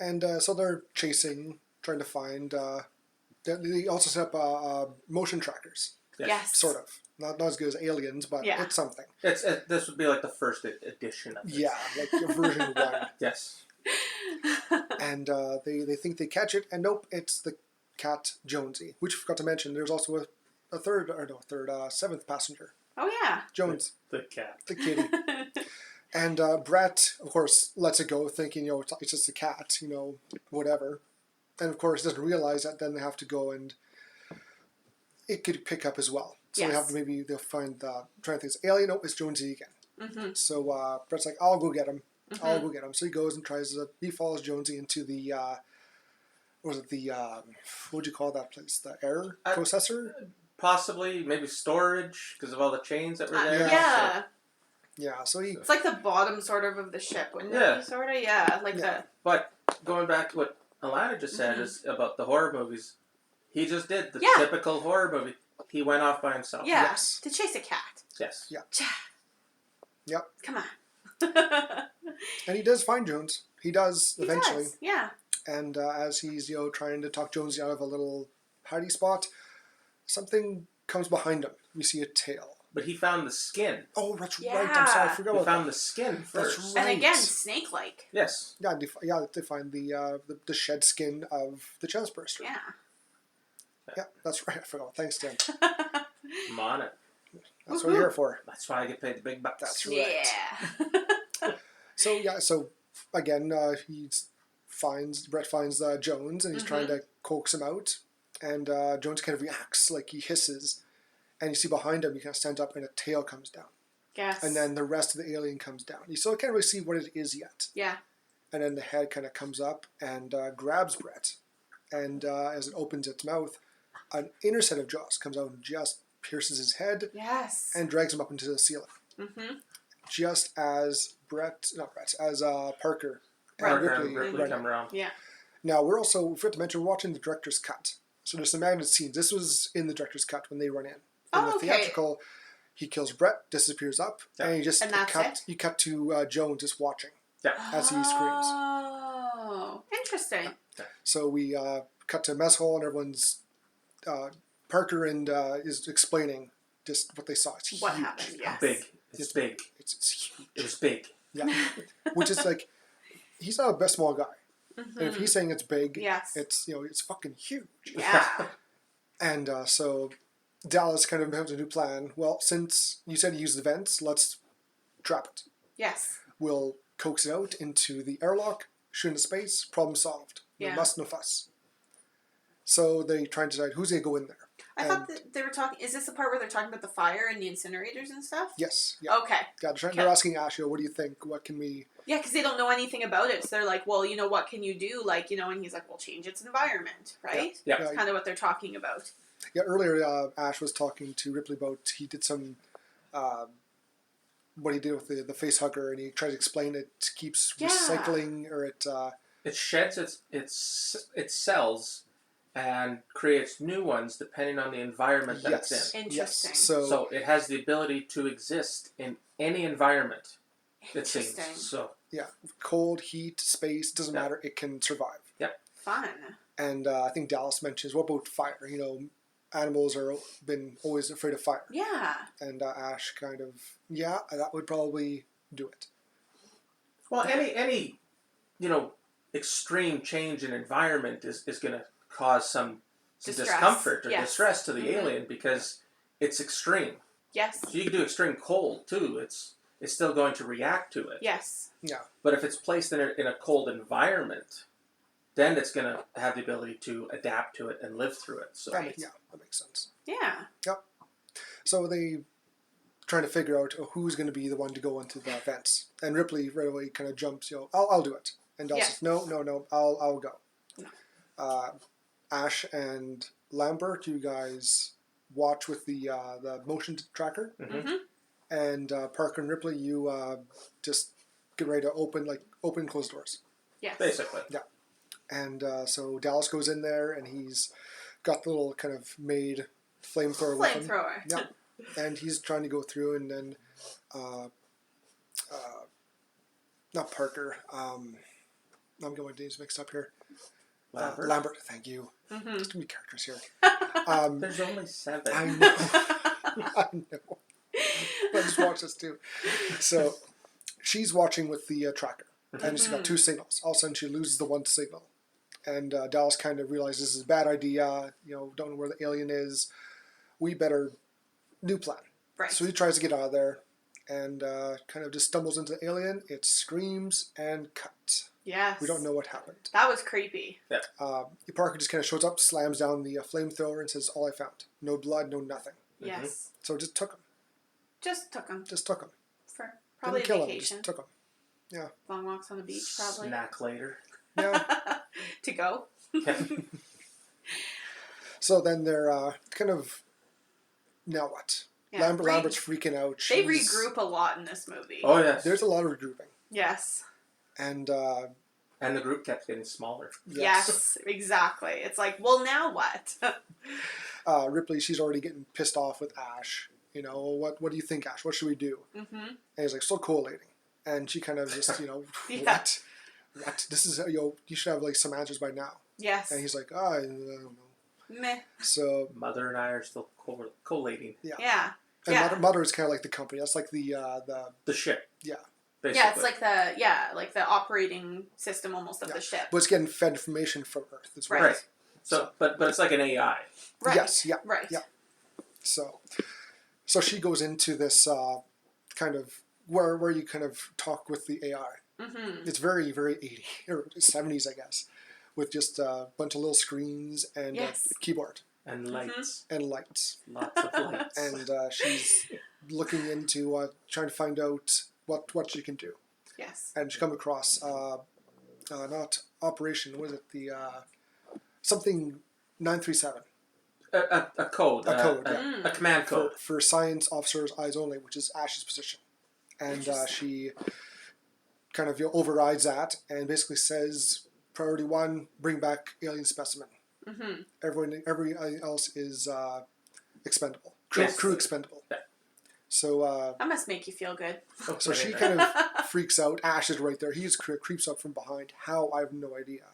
And so they're trying to find. They also set up motion trackers. Yes. Sort of. Not as good as Aliens, but it's something. This would be like the first edition of it. Yeah, like version 1. Yes. And they think they catch it, and nope, it's the cat Jonesy, which I forgot to mention. There's also seventh passenger. Oh yeah. Jones. The cat. The kitty. And Brett, of course, lets it go, thinking, it's just a cat, whatever. And of course, doesn't realize that then they have to go and it could pick up as well. So they have to they'll find trying to think it's alien. Oh, it's Jonesy again. Mm-hmm. So Brett's like, I'll go get him. Mm-hmm. I'll go get him. So he goes and he follows Jonesy into the what would you call that place? The air processor? Possibly, maybe storage because of all the chains that were there. Yeah. So. Yeah, so it's like the bottom sort of the ship, wouldn't it? Sort of, the. But going back to what Alana just said is about the horror movies, he just did the typical horror movie. He went off by himself. Yeah, to chase a cat. Yes. Yeah. Yep. Come on. And he does find Jones. He does eventually. Yeah. And as he's trying to talk Jonesy out of a little hidey spot, something comes behind him. We see a tail. But he found the skin. Oh, that's right. I'm sorry, I forgot about that. He found the skin first. That's right. And again, snake-like. Yes. Yeah, they find the shed skin of the chest burster. Yeah. Yeah, that's right. I forgot. Thanks, Tim. I'm on it. That's what you're here for. That's why I get paid the big bucks. That's right. Yeah. So again, Brett finds Jones, and he's trying to coax him out, and Jones kind of reacts, like he hisses, and you see behind him, he kind of stands up, and a tail comes down. Yes. And then the rest of the alien comes down. You still can't really see what it is yet. Yeah. And then the head kind of comes up and grabs Brett, and as it opens its mouth, an inner set of jaws comes out and just pierces his head. Yes. And drags him up into the ceiling. Mm-hmm. Just as Parker and Ripley come around. Yeah. Now, we forgot to mention, we're watching the director's cut. So there's some magnet scenes. This was in the director's cut when they run in. In the theatrical, he kills Brett, disappears up, and you cut to Jones just watching as he screams. Oh, interesting. So we cut to mess hall, and everyone's Parker and is explaining just what they saw. It's huge. What happened? Yes. Big. It's big. It's huge. It was big. Yeah. Which is like, he's not a best small guy. Mm-hmm. And if he's saying it's big, it's it's fucking huge. Yeah. And so Dallas kind of has a new plan. Well, since you said you use the vents, let's trap it. Yes. We'll coax it out into the airlock, shoot into space, problem solved. No muss, no fuss. So they try to decide who's going to go in there. I thought that they were talking. Is this the part where they're talking about the fire and the incinerators and stuff? Yes. Yeah. Okay. Yeah, they're asking Ash, what do you think? What can we... Yeah, because they don't know anything about it. So they're like, well, what can you do? Like, and he's like, well, change its environment, right? Yeah. That's kind of what they're talking about. Yeah, earlier Ash was talking to Ripley about, he did some, what he did with the face hugger, and he tried to explain it keeps recycling, or it sheds its cells and creates new ones depending on the environment that it's in. Interesting. Yes. So it has the ability to exist in any environment, it seems. So yeah, cold, heat, space, doesn't matter, it can survive. Yep. Fun. And I think Dallas mentions, what about fire? Animals are been always afraid of fire. Yeah. And Ash kind of, that would probably do it. Well, any extreme change in environment is going to cause some discomfort or distress to the alien because it's extreme. Yes. So you can do extreme cold too. It's still going to react to it. Yes. Yeah. But if it's placed in a cold environment, then it's going to have the ability to adapt to it and live through it. So right. Yeah, that makes sense. Yeah. Yep. So they trying to figure out who's going to be the one to go into the vents. And Ripley right away kind of jumps, I'll do it. And Dallas says, no, I'll go. No. Ash and Lambert, you guys watch with the motion tracker. Mm-hmm. And Parker and Ripley, you just get ready to open and close doors. Yes. Basically. Yeah. And so Dallas goes in there, and he's got the little kind of made flamethrower with him. Flamethrower. Yeah. And he's trying to go through, and then, not Parker. I'm getting my names mixed up here. Lambert, thank you. Mm-hmm. There's too many characters here. There's only 7. I know. I know. I just watched this too. So she's watching with the tracker, and she's got 2 signals. All of a sudden, she loses the 1 signal, and Dallas kind of realizes this is a bad idea. Don't know where the alien is. We better new plan. Right. So he tries to get out of there, and kind of just stumbles into the alien. It screams and cuts. Yes. We don't know what happened. That was creepy. Yeah. Parker just kind of shows up, slams down the flamethrower, and says, "All I found. No blood, no nothing." Yes. So it just took him. Just took him. For probably Didn't kill vacation. him, just took him. Yeah. Long walks on the beach, probably. Snack later. Yeah. To go. So then they're kind of, now what? Yeah, Lambert's freaking out. They regroup a lot in this movie. Oh, yes. There's a lot of regrouping. Yes. And the group kept getting smaller. Yes, exactly. It's like, well, now what? Ripley, she's already getting pissed off with Ash. What do you think, Ash? What should we do? Mm-hmm. And he's like, still collating. And she kind of just, Yeah. What? This is, you should have, some answers by now. Yes. And he's like, I don't know. Meh. So Mother and I are still collating. Yeah. Yeah. And Mother is kind of like the company. That's like the ship. Yeah. Basically. Yeah, it's like the operating system almost of the ship. But it's getting fed information from Earth as well. Right. So, but it's like an AI. Right. Yes. Yeah. Right. Yeah. So she goes into this kind of where you kind of talk with the AI. Mm-hmm. It's very, very 80s or 70s, I guess, with just a bunch of little screens and a keyboard. And lights. And lights. Lots of lights. And she's looking into trying to find out what she can do. Yes. And she comes across not Operation, was it the something 937? A code. A code, a command code. For science officers' eyes only, which is Ash's position. And she kind of overrides that and basically says, priority 1, bring back alien specimen. Mm-hmm. Everyone else is expendable. Crew expendable. Yeah. So that must make you feel good. So she kind of freaks out. Ash is right there. He just creeps up from behind. How? I have no idea.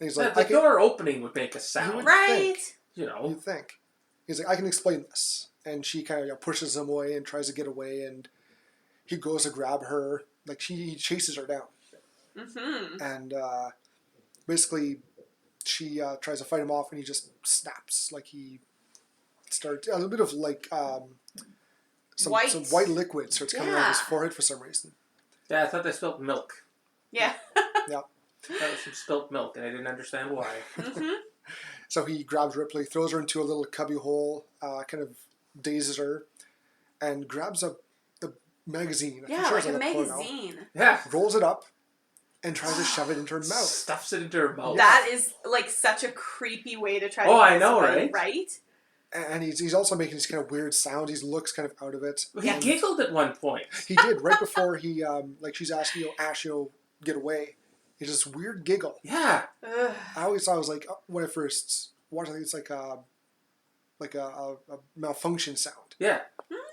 And he's like, the door opening would make a sound, right? You'd think. He's like, I can explain this, and she kind of pushes him away and tries to get away, and he goes to grab her. Like he chases her down, and basically she tries to fight him off, and he just snaps. Like he starts a little bit of some white liquid starts coming out of his forehead for some reason. Yeah, I thought they spilled milk. Yeah. Yeah. That was some spilt milk, and I didn't understand why. Mm-hmm. So he grabs Ripley, throws her into a little cubby hole, kind of dazes her, and grabs a magazine. Yeah, like a magazine. Yeah. Rolls it up and tries to shove it into her mouth. Stuffs it into her mouth. That is such a creepy way to try to I know, right? Right? And he's also making these kind of weird sounds. He looks kind of out of it. He giggled at one point. He did, right before he, she's asking, Ash, get away. He just weird giggle. Yeah. I always thought it was like, when I first watched it, it's like a malfunction sound. Yeah.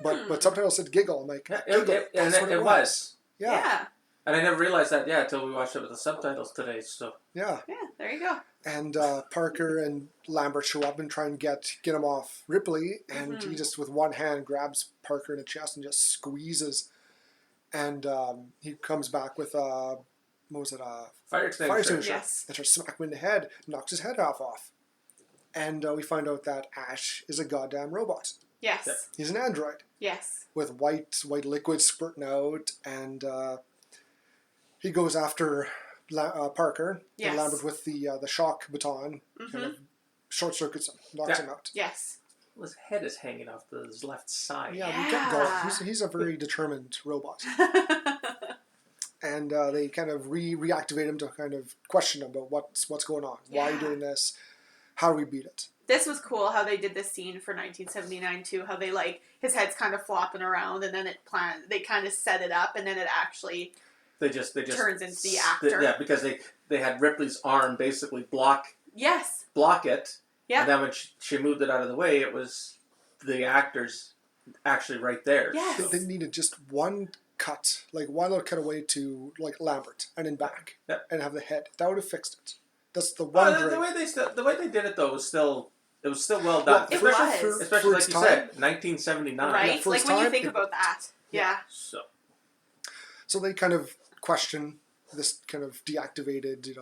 But subtitles said giggle. I'm like, giggle. It was. Yeah. And I never realized that, until we watched it with the subtitles today, so. Yeah. Yeah, there you go. And Parker and Lambert show up and try and get him off Ripley, and he just, with one hand, grabs Parker in the chest and just squeezes. And he comes back with, what was it? Fire extinguisher. Yes. And starts smacking him in the head, knocks his head off. And we find out that Ash is a goddamn robot. Yes. Yep. He's an android. Yes. With white liquid spurting out, and he goes after Parker. Yes. And Lambert with the shock baton kind of short circuits him, knocks him out. Yes. Well, his head is hanging off his left side. Yeah, we kept going. He's a very determined robot. And they kind of reactivate him to kind of question him about what's going on. Why are you doing this? How do we beat it? This was cool how they did this scene for 1979 too. How they his head's kind of flopping around, and then they kind of set it up, and then it actually They just turns into the actor. Yeah, because they had Ripley's arm basically block it. Yeah. And then when she moved it out of the way, it was the actors actually right there. Yes. They needed just one cut, like one little cutaway to like Lambert and then back, and have the head. That would have fixed it. That's the one. The way they did it though was still well done. It was. Especially like you said, 1979. Right? Yeah, like when you think about that. Yeah. So they kind of question this kind of deactivated,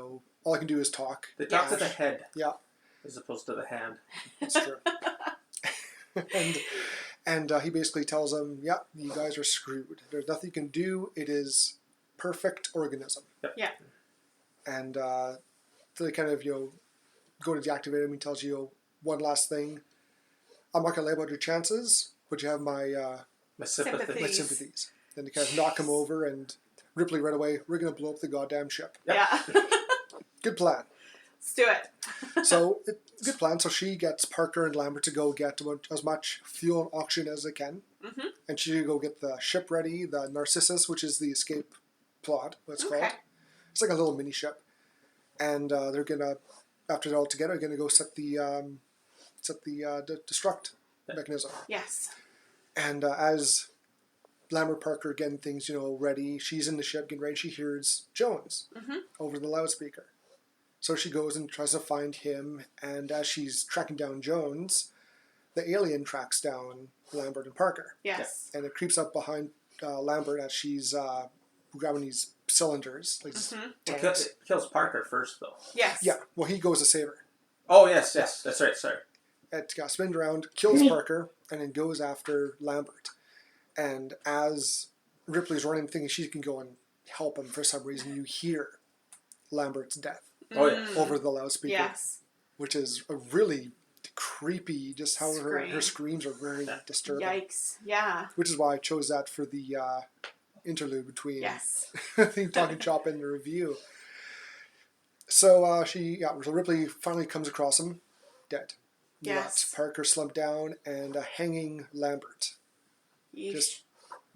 all I can do is talk. They talk to the head. Yeah. As opposed to the hand. That's true. and he basically tells them, yeah, you guys are screwed. There's nothing you can do. It is perfect organism. Yep. Yeah. And so they kind of, go to deactivate him. He tells you, one last thing. I'm not going to lay about your chances, but you have my sympathies. Then they kind of knock him over, and Ripley right away, we're going to blow up the goddamn ship. Yep. Yeah. Good plan. Let's do it. So, good plan. So she gets Parker and Lambert to go get as much fuel and oxygen as they can. Mm-hmm. And she go get the ship ready, the Narcissus, which is the escape pod, what's called. It's like a little mini ship. And they're going to, after they're all together, going to go set the destruct mechanism. Yes. And as Lambert, Parker getting things, ready, she's in the ship getting ready. She hears Jones over the loudspeaker. So she goes and tries to find him, and as she's tracking down Jones, the alien tracks down Lambert and Parker. Yes. And it creeps up behind Lambert as she's grabbing these cylinders. Like it kills Parker first, though. Yes. Yeah. Well, he goes to save her. Oh, yes. That's right. Sorry. It spins around, kills Parker, and then goes after Lambert. And as Ripley's running, thinking she can go and help him, for some reason, you hear Lambert's death. Oh, yeah. Over the loudspeaker. Yes. Which is a really creepy, just how her screams are very disturbing. Yikes. Yeah. Which is why I chose that for the interlude between the Talking Chop and the review. So Ripley finally comes across him, dead. Yes. Got Parker slumped down and a hanging Lambert. Yeesh. Just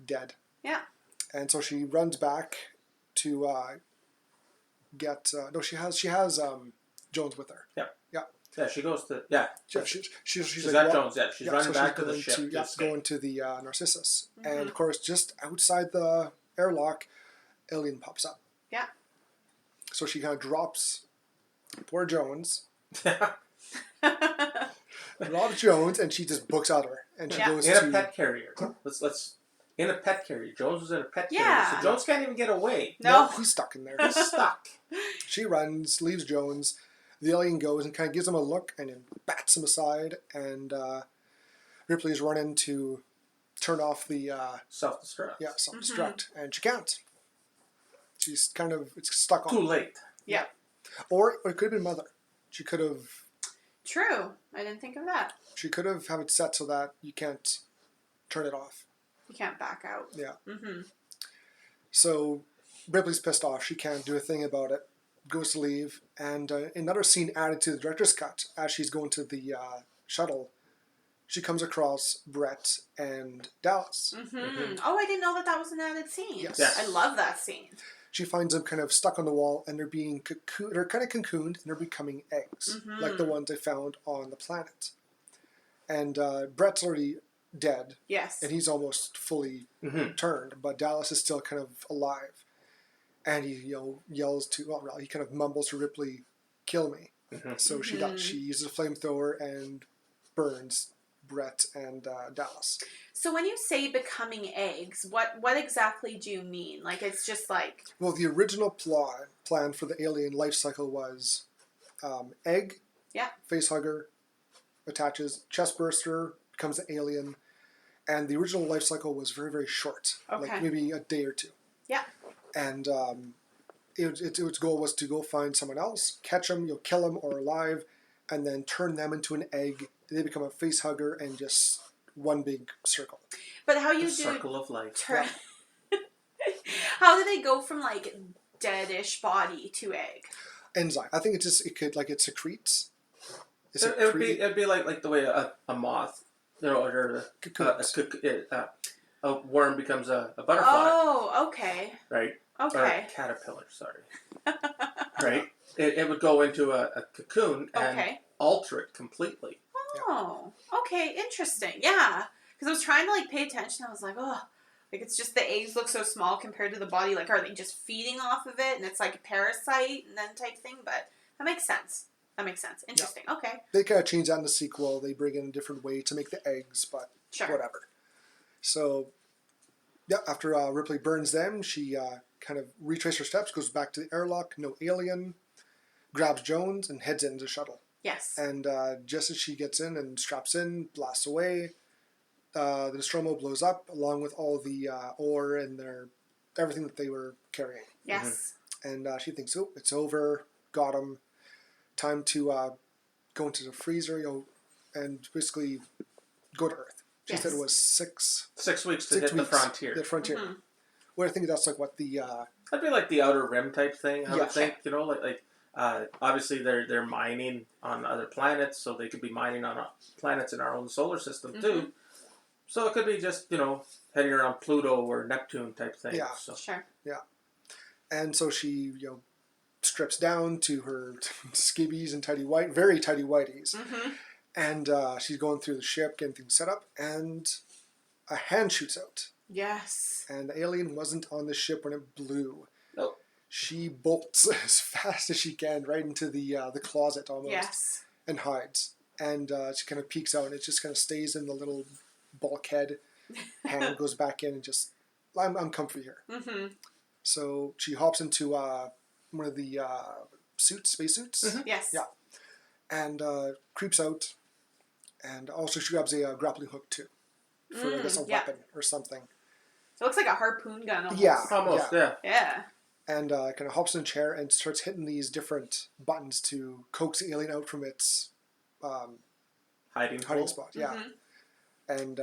dead. Yeah. And so she runs back to get she has Jones with her. Yeah, she goes to she's like, got Jones. Yeah, she's running back to the ship. Going to the Narcissus, and of course, just outside the airlock, alien pops up. Yeah. So she kind of drops poor Jones. Drops Jones, and she just books out her, and she goes in a pet carrier. Let's. In a pet carrier. Jones was in a pet carrier. So Jones can't even get away. No. He's stuck in there. He's stuck. She runs, leaves Jones. The alien goes and kind of gives him a look and then bats him aside. And Ripley's running to turn off the... self-destruct. Yeah, self-destruct. And she can't. She's kind of stuck on. Too late. Yeah. Or it could have been Mother. She could have... True. I didn't think of that. She could have it set so that you can't turn it off. You can't back out. Yeah. So Ripley's pissed off. She can't do a thing about it. Goes to leave. And another scene added to the director's cut as she's going to the shuttle. She comes across Brett and Dallas. Oh, I didn't know that was an added scene. Yes. I love that scene. She finds them kind of stuck on the wall, and they're being they're kind of cocooned, and they're becoming eggs, like the ones they found on the planet. And Brett's already dead. Yes. And he's almost fully turned, but Dallas is still kind of alive. And he yells to, he kind of mumbles to Ripley, "Kill me." So she uses a flamethrower and burns Brett and Dallas. So when you say becoming eggs, what exactly do you mean? Like, it's just like... Well, the original plan for the alien life cycle was egg, facehugger, attaches, chest burster, becomes an alien, and the original life cycle was very, very short, like maybe a day or two. Yeah. And its goal was to go find someone else, catch them, kill them or alive, and then turn them into an egg. They become a facehugger and just one big circle. But how you do circle of life? How do they go from like deadish body to egg? Enzyme. I think it secretes. It'd be like the way a moth, or a worm becomes a butterfly. Oh, okay. Right. Okay. Or caterpillar, sorry. Right? It would go into a cocoon and alter it completely. Oh, okay, interesting. Yeah, because I was trying to like pay attention. I was like, oh, like it's just the eggs look so small compared to the body. Like, are they just feeding off of it, and it's like a parasite and then type thing? But that makes sense. That makes sense. Interesting. Yeah. Okay. They kind of change that in the sequel. They bring in a different way to make the eggs, but whatever. So, yeah, after Ripley burns them, she kind of retraces her steps, goes back to the airlock, no alien, grabs Jones, and heads into the shuttle. Yes. And just as she gets in and straps in, blasts away, the Nostromo blows up, along with all the ore and everything that they were carrying. Yes. Mm-hmm. And she thinks, oh, it's over, got him. Time to go into the freezer, and basically go to Earth. She said it was 6 weeks to hit the frontier. The frontier. Mm-hmm. Well, I think that's like what the... That'd be like the Outer Rim type thing, I would think. You know, like obviously they're mining on other planets, so they could be mining on planets in our own solar system too. So it could be just, heading around Pluto or Neptune type thing. Yeah. So. Sure. Yeah. And so she, strips down to her skibbies and very tidy whities. Mm-hmm. And she's going through the ship, getting things set up, and a hand shoots out. Yes. And the alien wasn't on the ship when it blew. Nope. She bolts as fast as she can right into the closet almost. Yes. And hides. And she kind of peeks out, and it just kind of stays in the little bulkhead. Hand goes back in and just, I'm comfy here. Mm-hmm. So she hops into one of the spacesuits. Mm-hmm. Yes. Yeah. And creeps out. And also she grabs a grappling hook too. For, I guess, a weapon or something. So it looks like a harpoon gun almost. Yeah. Almost, yeah. Yeah. And kind of hops in a chair and starts hitting these different buttons to coax the alien out from its hiding spot. Yeah. Mm-hmm. And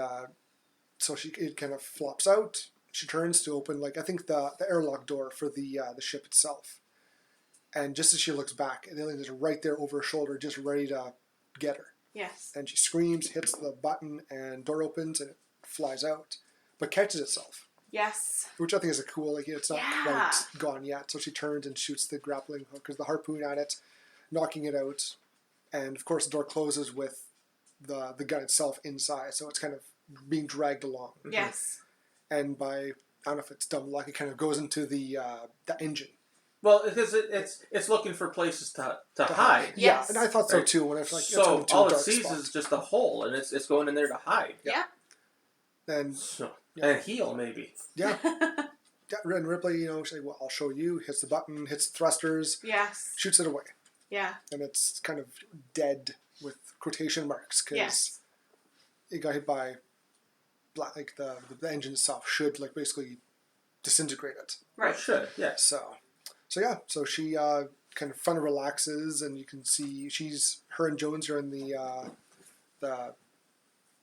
so it kind of flops out. She turns to open, I think, the airlock door for the ship itself. And just as she looks back, the alien is right there over her shoulder, just ready to get her. Yes. And she screams, hits the button, and door opens, and it flies out. But catches itself. Yes. Which I think is a cool, it's not quite gone yet. So she turns and shoots the grappling hook, or the harpoon at it, knocking it out. And, of course, the door closes with the gun itself inside. So it's kind of being dragged along. Yes. And by, I don't know if it's dumb luck, it kind of goes into the engine. Well, because it's looking for places to hide. Yes. Yeah, and I thought so too. When I was so all it sees is just a hole, and it's going in there to hide. Yeah. And and heal maybe. Yeah. And Ripley, she's like, well, I'll show you. Hits the button, hits the thrusters. Yes. Shoots it away. Yeah. And it's kind of dead with quotation marks because it got hit by the engine itself should basically disintegrate it. Right. It should. Yeah. So she kind of fun relaxes, and you can see her and Jones are in the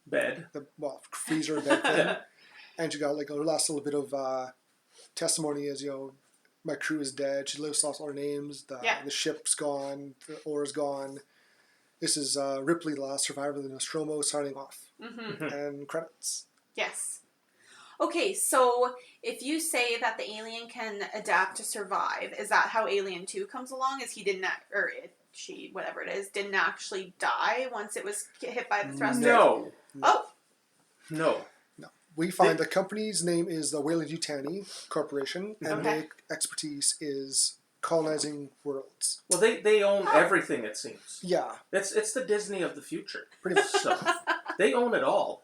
bed, freezer bed thing, and she got a last little bit of testimony as my crew is dead. She lists off all her names. The ship's gone. The ore's gone. This is Ripley, the last survivor of the Nostromo, signing off. Mm-hmm. And credits. Yes. Okay, so if you say that the alien can adapt to survive, is that how Alien 2 comes along? Is he she, whatever it is, didn't actually die once it was hit by the thruster? No. Oh. No. We find the company's name is the Weyland-Yutani Corporation, and their expertise is colonizing worlds. Well, they own everything, it seems. Yeah. It's the Disney of the future. Pretty much. So they own it all.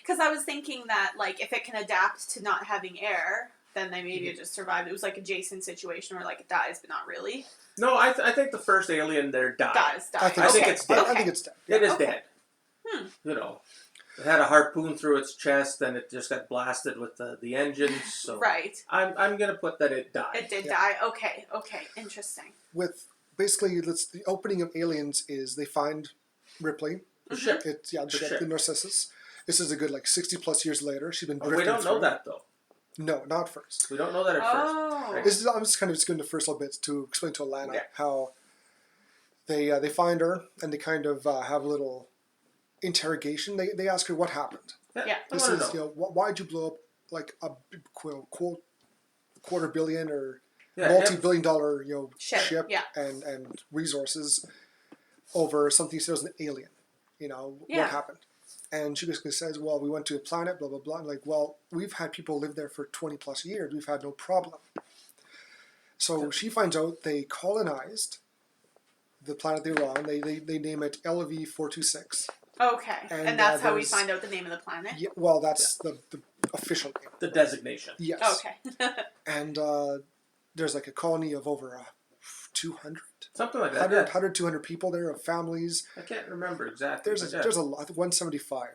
Because I was thinking that, if it can adapt to not having air, then they maybe it just survived. It was like a Jason situation where, it dies, but not really. No, I think the first alien there died. Dies. I think it's dead. I think it's dead. Yeah. It is dead. It had a harpoon through its chest, and it just got blasted with the engine. So right. I'm gonna put that it died. It did die. Okay. Interesting. With basically, the opening of Aliens is they find Ripley. The ship. The ship, the Narcissus. This is a good 60 plus years later. She's been drifting we don't know that though. No, not first. We don't know that at first. Right? I'm just kind of going to first little bits to explain to Alana how they find her and they kind of have a little interrogation. They ask her what happened. Yeah. This is why'd you blow up a quote $250 million or multi-billion-dollar ship and resources over something he said was an alien. What happened? And she basically says, well, we went to a planet, blah, blah, blah. I'm like, well, we've had people live there for 20 plus years. We've had no problem. So she finds out they colonized the planet they were on. They name it LV-426. Okay. And that's how we find out the name of the planet? Yeah, well, that's the official name. The designation. Yes. Okay. And there's like a colony of over 200. Something like that. 100, 200 people there, of families. I can't remember exactly. There's a lot. 175.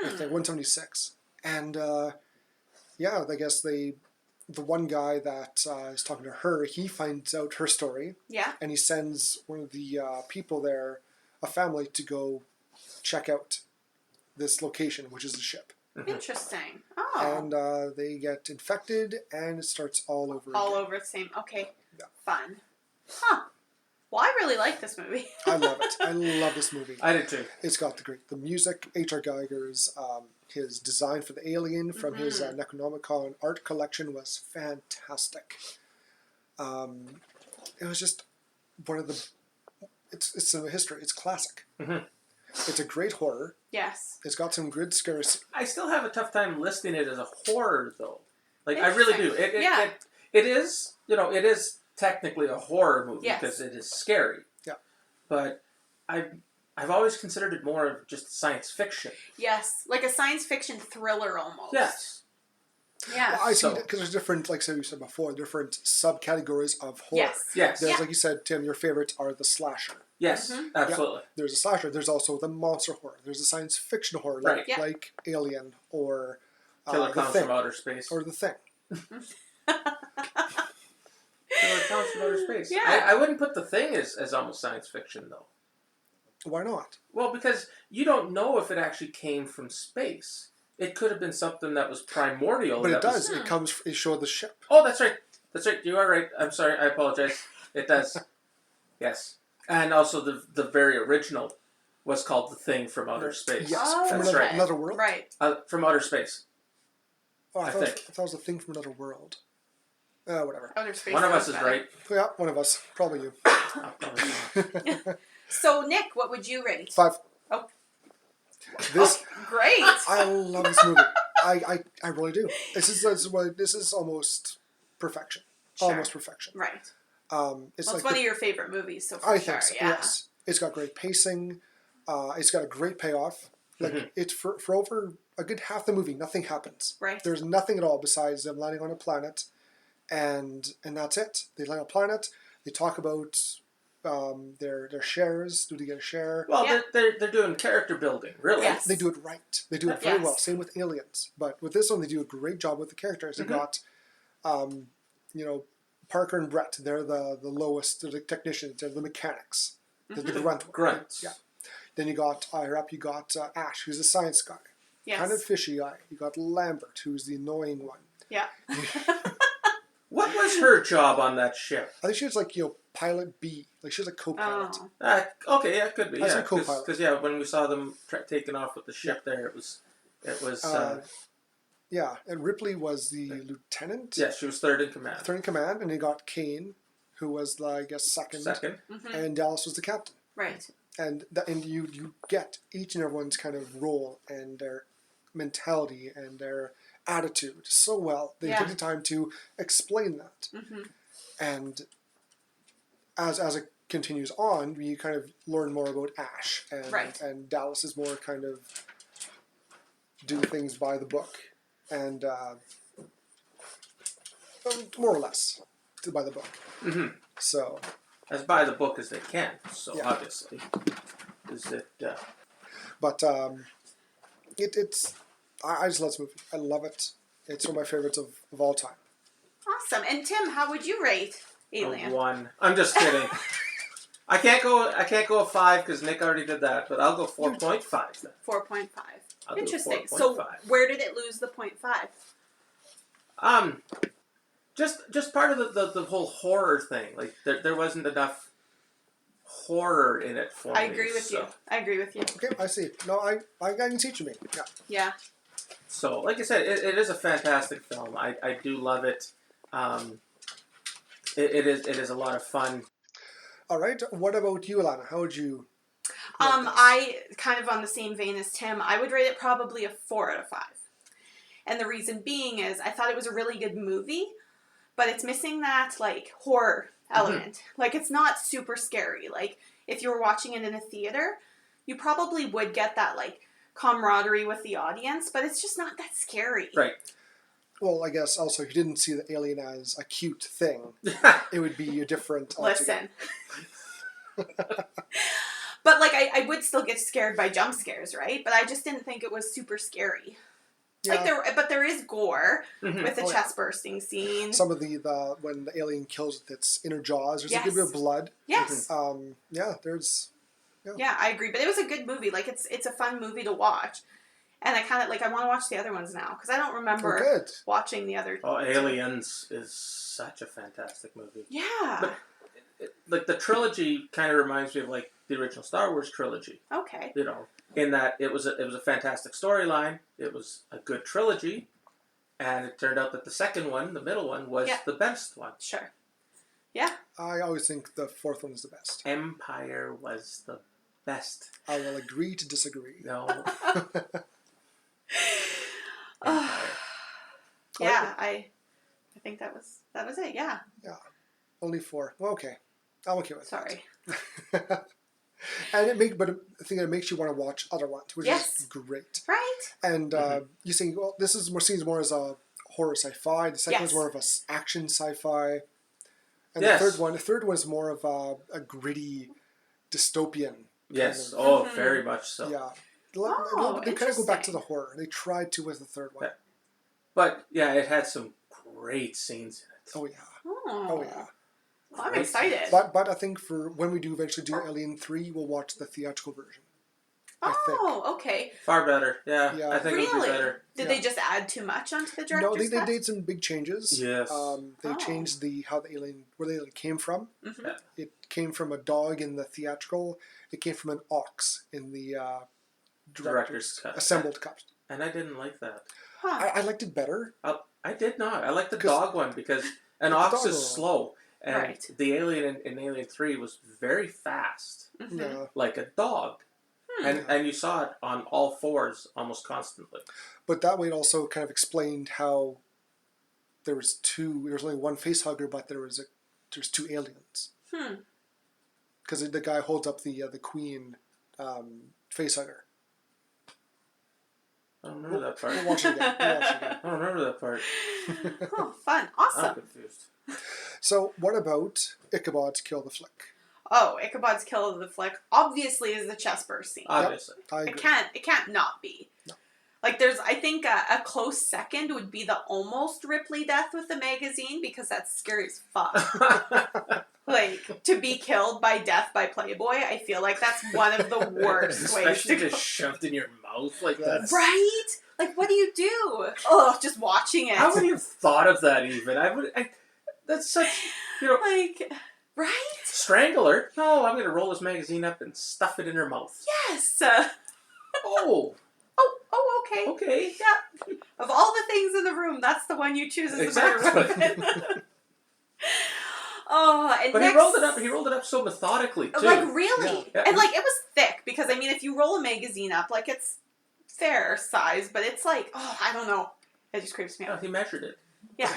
I think 176. And I guess the one guy that is talking to her, he finds out her story. Yeah. And he sends one of the people there, a family, to go check out this location, which is the ship. Interesting. Oh. And they get infected, and it starts all over all again. over the same. Okay. Yeah. Fun. Huh. Well, I really like this movie. I love it. I love this movie. I did too. It's got the music, H.R. Geiger's, his design for the alien from his Necronomicon art collection was fantastic. It was just one of the... It's in history. It's classic. Mm-hmm. It's a great horror. Yes. It's got some good scares. I still have a tough time listing it as a horror, though. Like, I really do. It is, it is technically a horror movie because it is scary. Yeah. But I've always considered it more of just science fiction. Yes. Like a science fiction thriller almost. Yes. Yeah. Well, I see, because there's different, like you said before, different subcategories of horror. Yes. There's, like you said, Tim, your favorites are the slasher. Yes, absolutely. Yeah, there's a slasher. There's also the monster horror. There's a science fiction horror, like Alien or Killer Clowns from Outer Space. Or The Thing. Killer Clowns from Outer Space. Yeah. I wouldn't put The Thing as almost science fiction, though. Why not? Well, because you don't know if it actually came from space. It could have been something that was primordial. But it does. It showed the ship. Oh, that's right. That's right. You are right. I'm sorry. I apologize. It does. Yes. And also the very original was called The Thing from Outer Space. Yes. Oh, from another world? Right. From Outer Space. Oh, I thought it was The Thing from Another World. Whatever. Outer Space. One of us is right. Yeah, one of us. Probably you. So, Nick, what would you rate? 5. Oh. Great. I love this movie. I really do. This is almost perfection. Sure. Almost perfection. Right. It's one of your favorite movies, so for think so, yes. It's got great pacing. It's got a great payoff. Like it's for over a good half the movie, nothing happens. Right. There's nothing at all besides them landing on a planet, and that's it. They land on a planet. They talk about their shares. Do they get a share? Well, they're doing character building, really. Yes. They do it right. They do it very well. Same with Aliens, but with this one, they do a great job with the characters. They got, Parker and Brett, they're the lowest, they're the technicians, they're the mechanics. They're the grunts. Yeah. Then you got, higher up, you got Ash, who's a science guy. Yes. Kind of fishy guy. You got Lambert, who's the annoying one. Yeah. What was her job on that ship? I think she was like, pilot B. Like she was a co-pilot. Okay, yeah, it could be. Yeah, co-pilot. Because, when we saw them taking off with the ship there, it was yeah, and Ripley was the lieutenant. Yeah, she was third in command. Third in command, and you got Kane, who was, I guess, second. And Dallas was the captain. Right. And you get each and everyone's kind of role and their mentality and their attitude so well. They took the time to explain that. Mm-hmm. And as it continues on, you kind of learn more about Ash. And Dallas is more kind of do things by the book. And more or less by the book. Mm-hmm. So, as by the book as they can. So obviously, is it? But it's. I just love this movie. I love it. It's one of my favorites of all time. Awesome. And Tim, how would you rate Alien? 1. I'm just kidding. I can't go a 5 because Nick already did that. But I'll go 4.5 then. 4.5. Interesting. 4.5. So where did it lose the 0.5? Just part of the whole horror thing. Like there wasn't enough horror in it for me. I agree with you. Okay, I see. No, I can see what you mean. Yeah. Yeah. So, like I said, it is a fantastic film. I do love it. It is a lot of fun. All right. What about you, Alana? How would you? I kind of on the same vein as Tim. I would rate it probably a 4 out of 5. And the reason being is I thought it was a really good movie, but it's missing that like horror element. Mm-hmm. Like it's not super scary. Like if you were watching it in a theater, you probably would get that like camaraderie with the audience, but it's just not that scary. Right. Well, I guess also if you didn't see the alien as a cute thing, it would be a different. Listen. But like I would still get scared by jump scares, right? But I just didn't think it was super scary. Yeah. But there is gore with the chest bursting scene. Some of the when the alien kills with its inner jaws, there's a good bit of blood. Yes. There's. Yeah, I agree. But it was a good movie. Like it's a fun movie to watch, and I kind of like I want to watch the other ones now because I don't remember watching the other. Oh, Aliens is such a fantastic movie. Yeah. But like the trilogy kind of reminds me of like the original Star Wars trilogy. Okay. You know, in that it was a fantastic storyline. It was a good trilogy, and it turned out that the second one, the middle one, was the best one. Sure. Yeah. I always think the fourth one is the best. Empire was the best. I will agree to disagree. No. Yeah, I think that was it. Yeah. Yeah. Only 4. Well, okay. I'm okay with Sorry. that. And but I think it makes you want to watch other ones, which is great. Right. And you think, well, this is seems more as a horror sci-fi. The second one's more of a action sci-fi. And the third one is more of a gritty dystopian. Yes. Kind of, very much so. Yeah. They kind of go back to the horror. They tried to with the third one. Yeah. But yeah, it had some great scenes in it. Oh yeah. Oh yeah. Well, I'm excited. But I think for when we do eventually do Alien 3, we'll watch the theatrical version. Oh, okay. Far better. Yeah. I think it would be better. Did they just add too much onto the director's cut? No, they cut? did some big changes. Yes. They changed where the alien came from. Mm-hmm. Yeah. It came from a dog in the theatrical. It came from an ox in the director's cut. Assembled cut. And I didn't like that. Huh. I liked it better. I did not. I liked the dog one because an ox is slow. And the alien in Alien 3 was very fast. Yeah. Like a dog. And you saw it on all fours almost constantly. But that way it also kind of explained how there was only one facehugger, but there's 2 aliens. Because the guy holds up the queen facehugger. I don't remember that part. We'll watch it again. I don't remember that part. Oh, fun. Awesome. I'm confused. So, what about Ichabod's Kill the Flick? Oh, Ichabod's Kill of the Flick obviously is the chest burst scene. Obviously. Yep, it can't not be. No. Like I think a close second would be the almost Ripley death with the magazine because that's scary as fuck. Like, to be killed by death by Playboy, I feel like that's one of the worst ways to Especially go. just shoved in your mouth like that. Right? Like, what do you do? Oh, just watching it. How would you have thought of that even? That's such, like, right? Strangle her? No, I'm going to roll this magazine up and stuff it in her mouth. Yes. Oh, okay. Okay. Yeah. Of all the things in the room, that's the one you choose as the better weapon. But he rolled it up so methodically too. Like really, yeah. And like it was thick because I mean, if you roll a magazine up, like it's fair size, but it's like I don't know, it just creeps me out. He measured it. Yeah.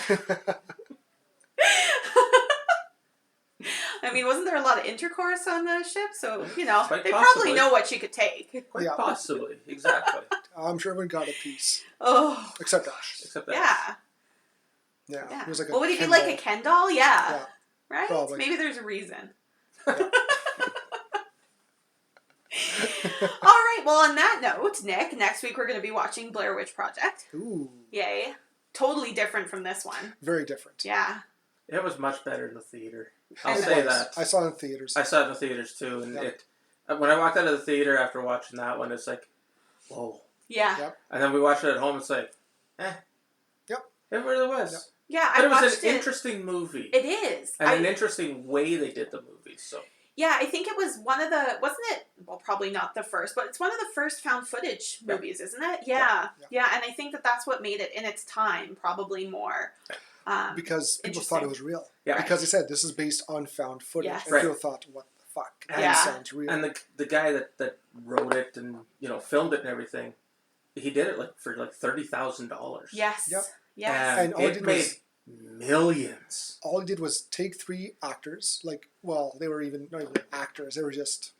I mean, wasn't there a lot of intercourse on the ship? So they probably know what she could take. Quite possibly, exactly. I'm sure everyone got a piece. Oh, except Ash. Yeah. It was like would he be like a Ken doll? Yeah. Right? Probably. Maybe there's a reason. Yeah. All right. Well, on that note, Nick, next week we're going to be watching Blair Witch Project. Ooh. Yay. Totally different from this one. Very different. Yeah. It was much better in the theater. I'll say that. I saw it in theaters. I saw it in the theaters too, and when I walked out of the theater after watching that one, it's like, whoa. Yeah. Yep. And then we watched it at home. It's like, Yep. It really was. Yep. Yeah, but it was an interesting movie. It is. And an interesting way they did the movie. So. Yeah, I think it was one of the, wasn't it, well, probably not the first, but it's one of the first found footage movies, isn't it? Yeah. Yeah, and I think that's what made it in its time probably more because people thought it was real. Yeah. Because they said this is based on found footage. Yes. And people thought, what the fuck? That sounds real. And the guy that wrote it and filmed it and everything, he did it for $30,000. Yes. Yep. Yes. And it made millions. All he did was take 3 actors. They were not even actors. They were just.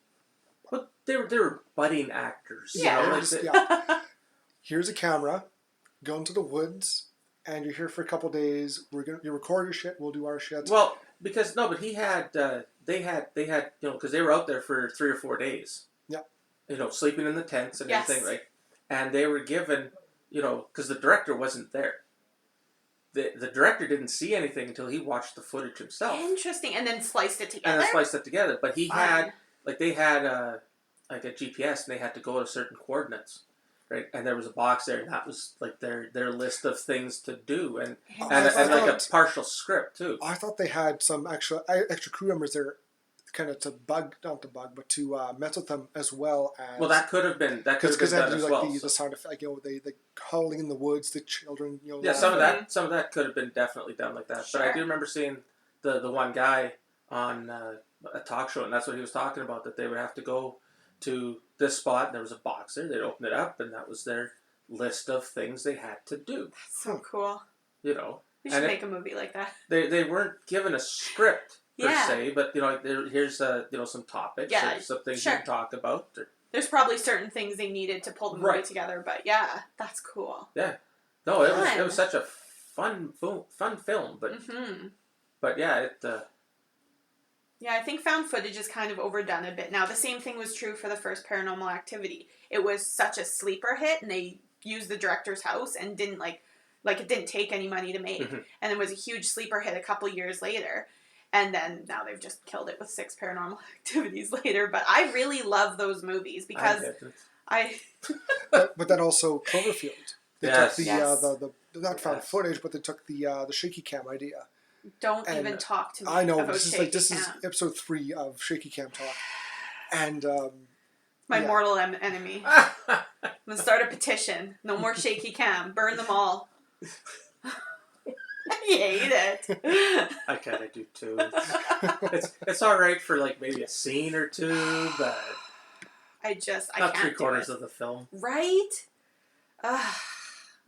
But they were budding actors. Yeah. Here's a camera. Go into the woods, and you're here for a couple days. You record your shit. We'll do our shit. Well, but he had they had because they were out there for 3 or 4 days. Yeah. Sleeping in the tents and everything, right? And they were given, because the director wasn't there. The director didn't see anything until he watched the footage himself. Interesting, and then spliced it together. But he had they had a GPS, and they had to go to certain coordinates, right? And there was a box there, and that was their list of things to do, and a partial script too. I thought they had some extra crew members there, kind of to mess with them as well as. Well, that could have been because they had to do the sound effect, they howling in the woods, the children, Yeah, some of that could have been definitely done like that. Sure. But I do remember seeing the one guy on a talk show, and that's what he was talking about, that they would have to go to this spot, and there was a box there. They'd open it up, and that was their list of things they had to do. That's so cool. We should make a movie like that. They weren't given a script per se, but here's some topics, or some things you can talk about. There's probably certain things they needed to pull the movie together, but that's cool. Yeah, no, it was such a fun film, but but I think found footage is kind of overdone a bit now. The same thing was true for the first Paranormal Activity. It was such a sleeper hit, and they used the director's house and didn't it didn't take any money to make, and it was a huge sleeper hit a couple years later. And then now they've just killed it with 6 Paranormal Activities later. But I really love those movies because but then also Cloverfield. They took the not found footage, but they took the shaky cam idea. Don't even talk to me. I know about this is episode 3 of Shaky Cam Talk, and my mortal enemy. I'm gonna start a petition. No more shaky cam. Burn them all. I hate it. I kind of do too. It's all right for maybe a scene or two, but I not can't 3/4 of the film, right?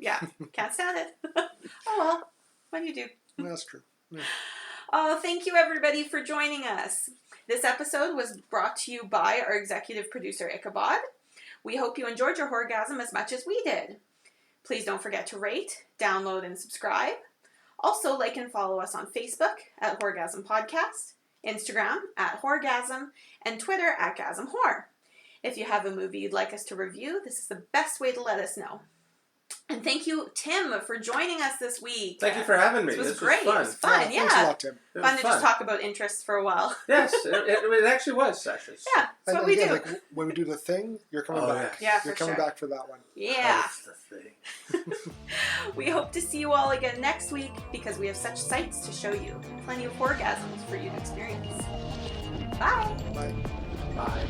Can't stand it. Oh well, what do you do? That's true. Yeah. Oh, thank you everybody for joining us. This episode was brought to you by our executive producer Ichabod. We hope you enjoyed your Horr-Gasm as much as we did. Please don't forget to rate, download, and subscribe. Also, like and follow us on Facebook at Horr-Gasm Podcast, Instagram at Horr-Gasm, and Twitter at GasmHorror. If you have a movie you'd like us to review, this is the best way to let us know. And thank you, Tim, for joining us this week. Thank you for having me. This was great. Fun. It was fun, yeah. Thanks a lot, Tim. Fun to just talk about interests for a while. Yes, it actually was, Sasha. Yeah, that's what we do. When we do the thing, you're coming back. Yeah, you're coming back for that one. Yeah. That's the thing. We hope to see you all again next week because we have such sights to show you. Plenty of Horr-Gasms for you to experience. Bye. Bye. Bye.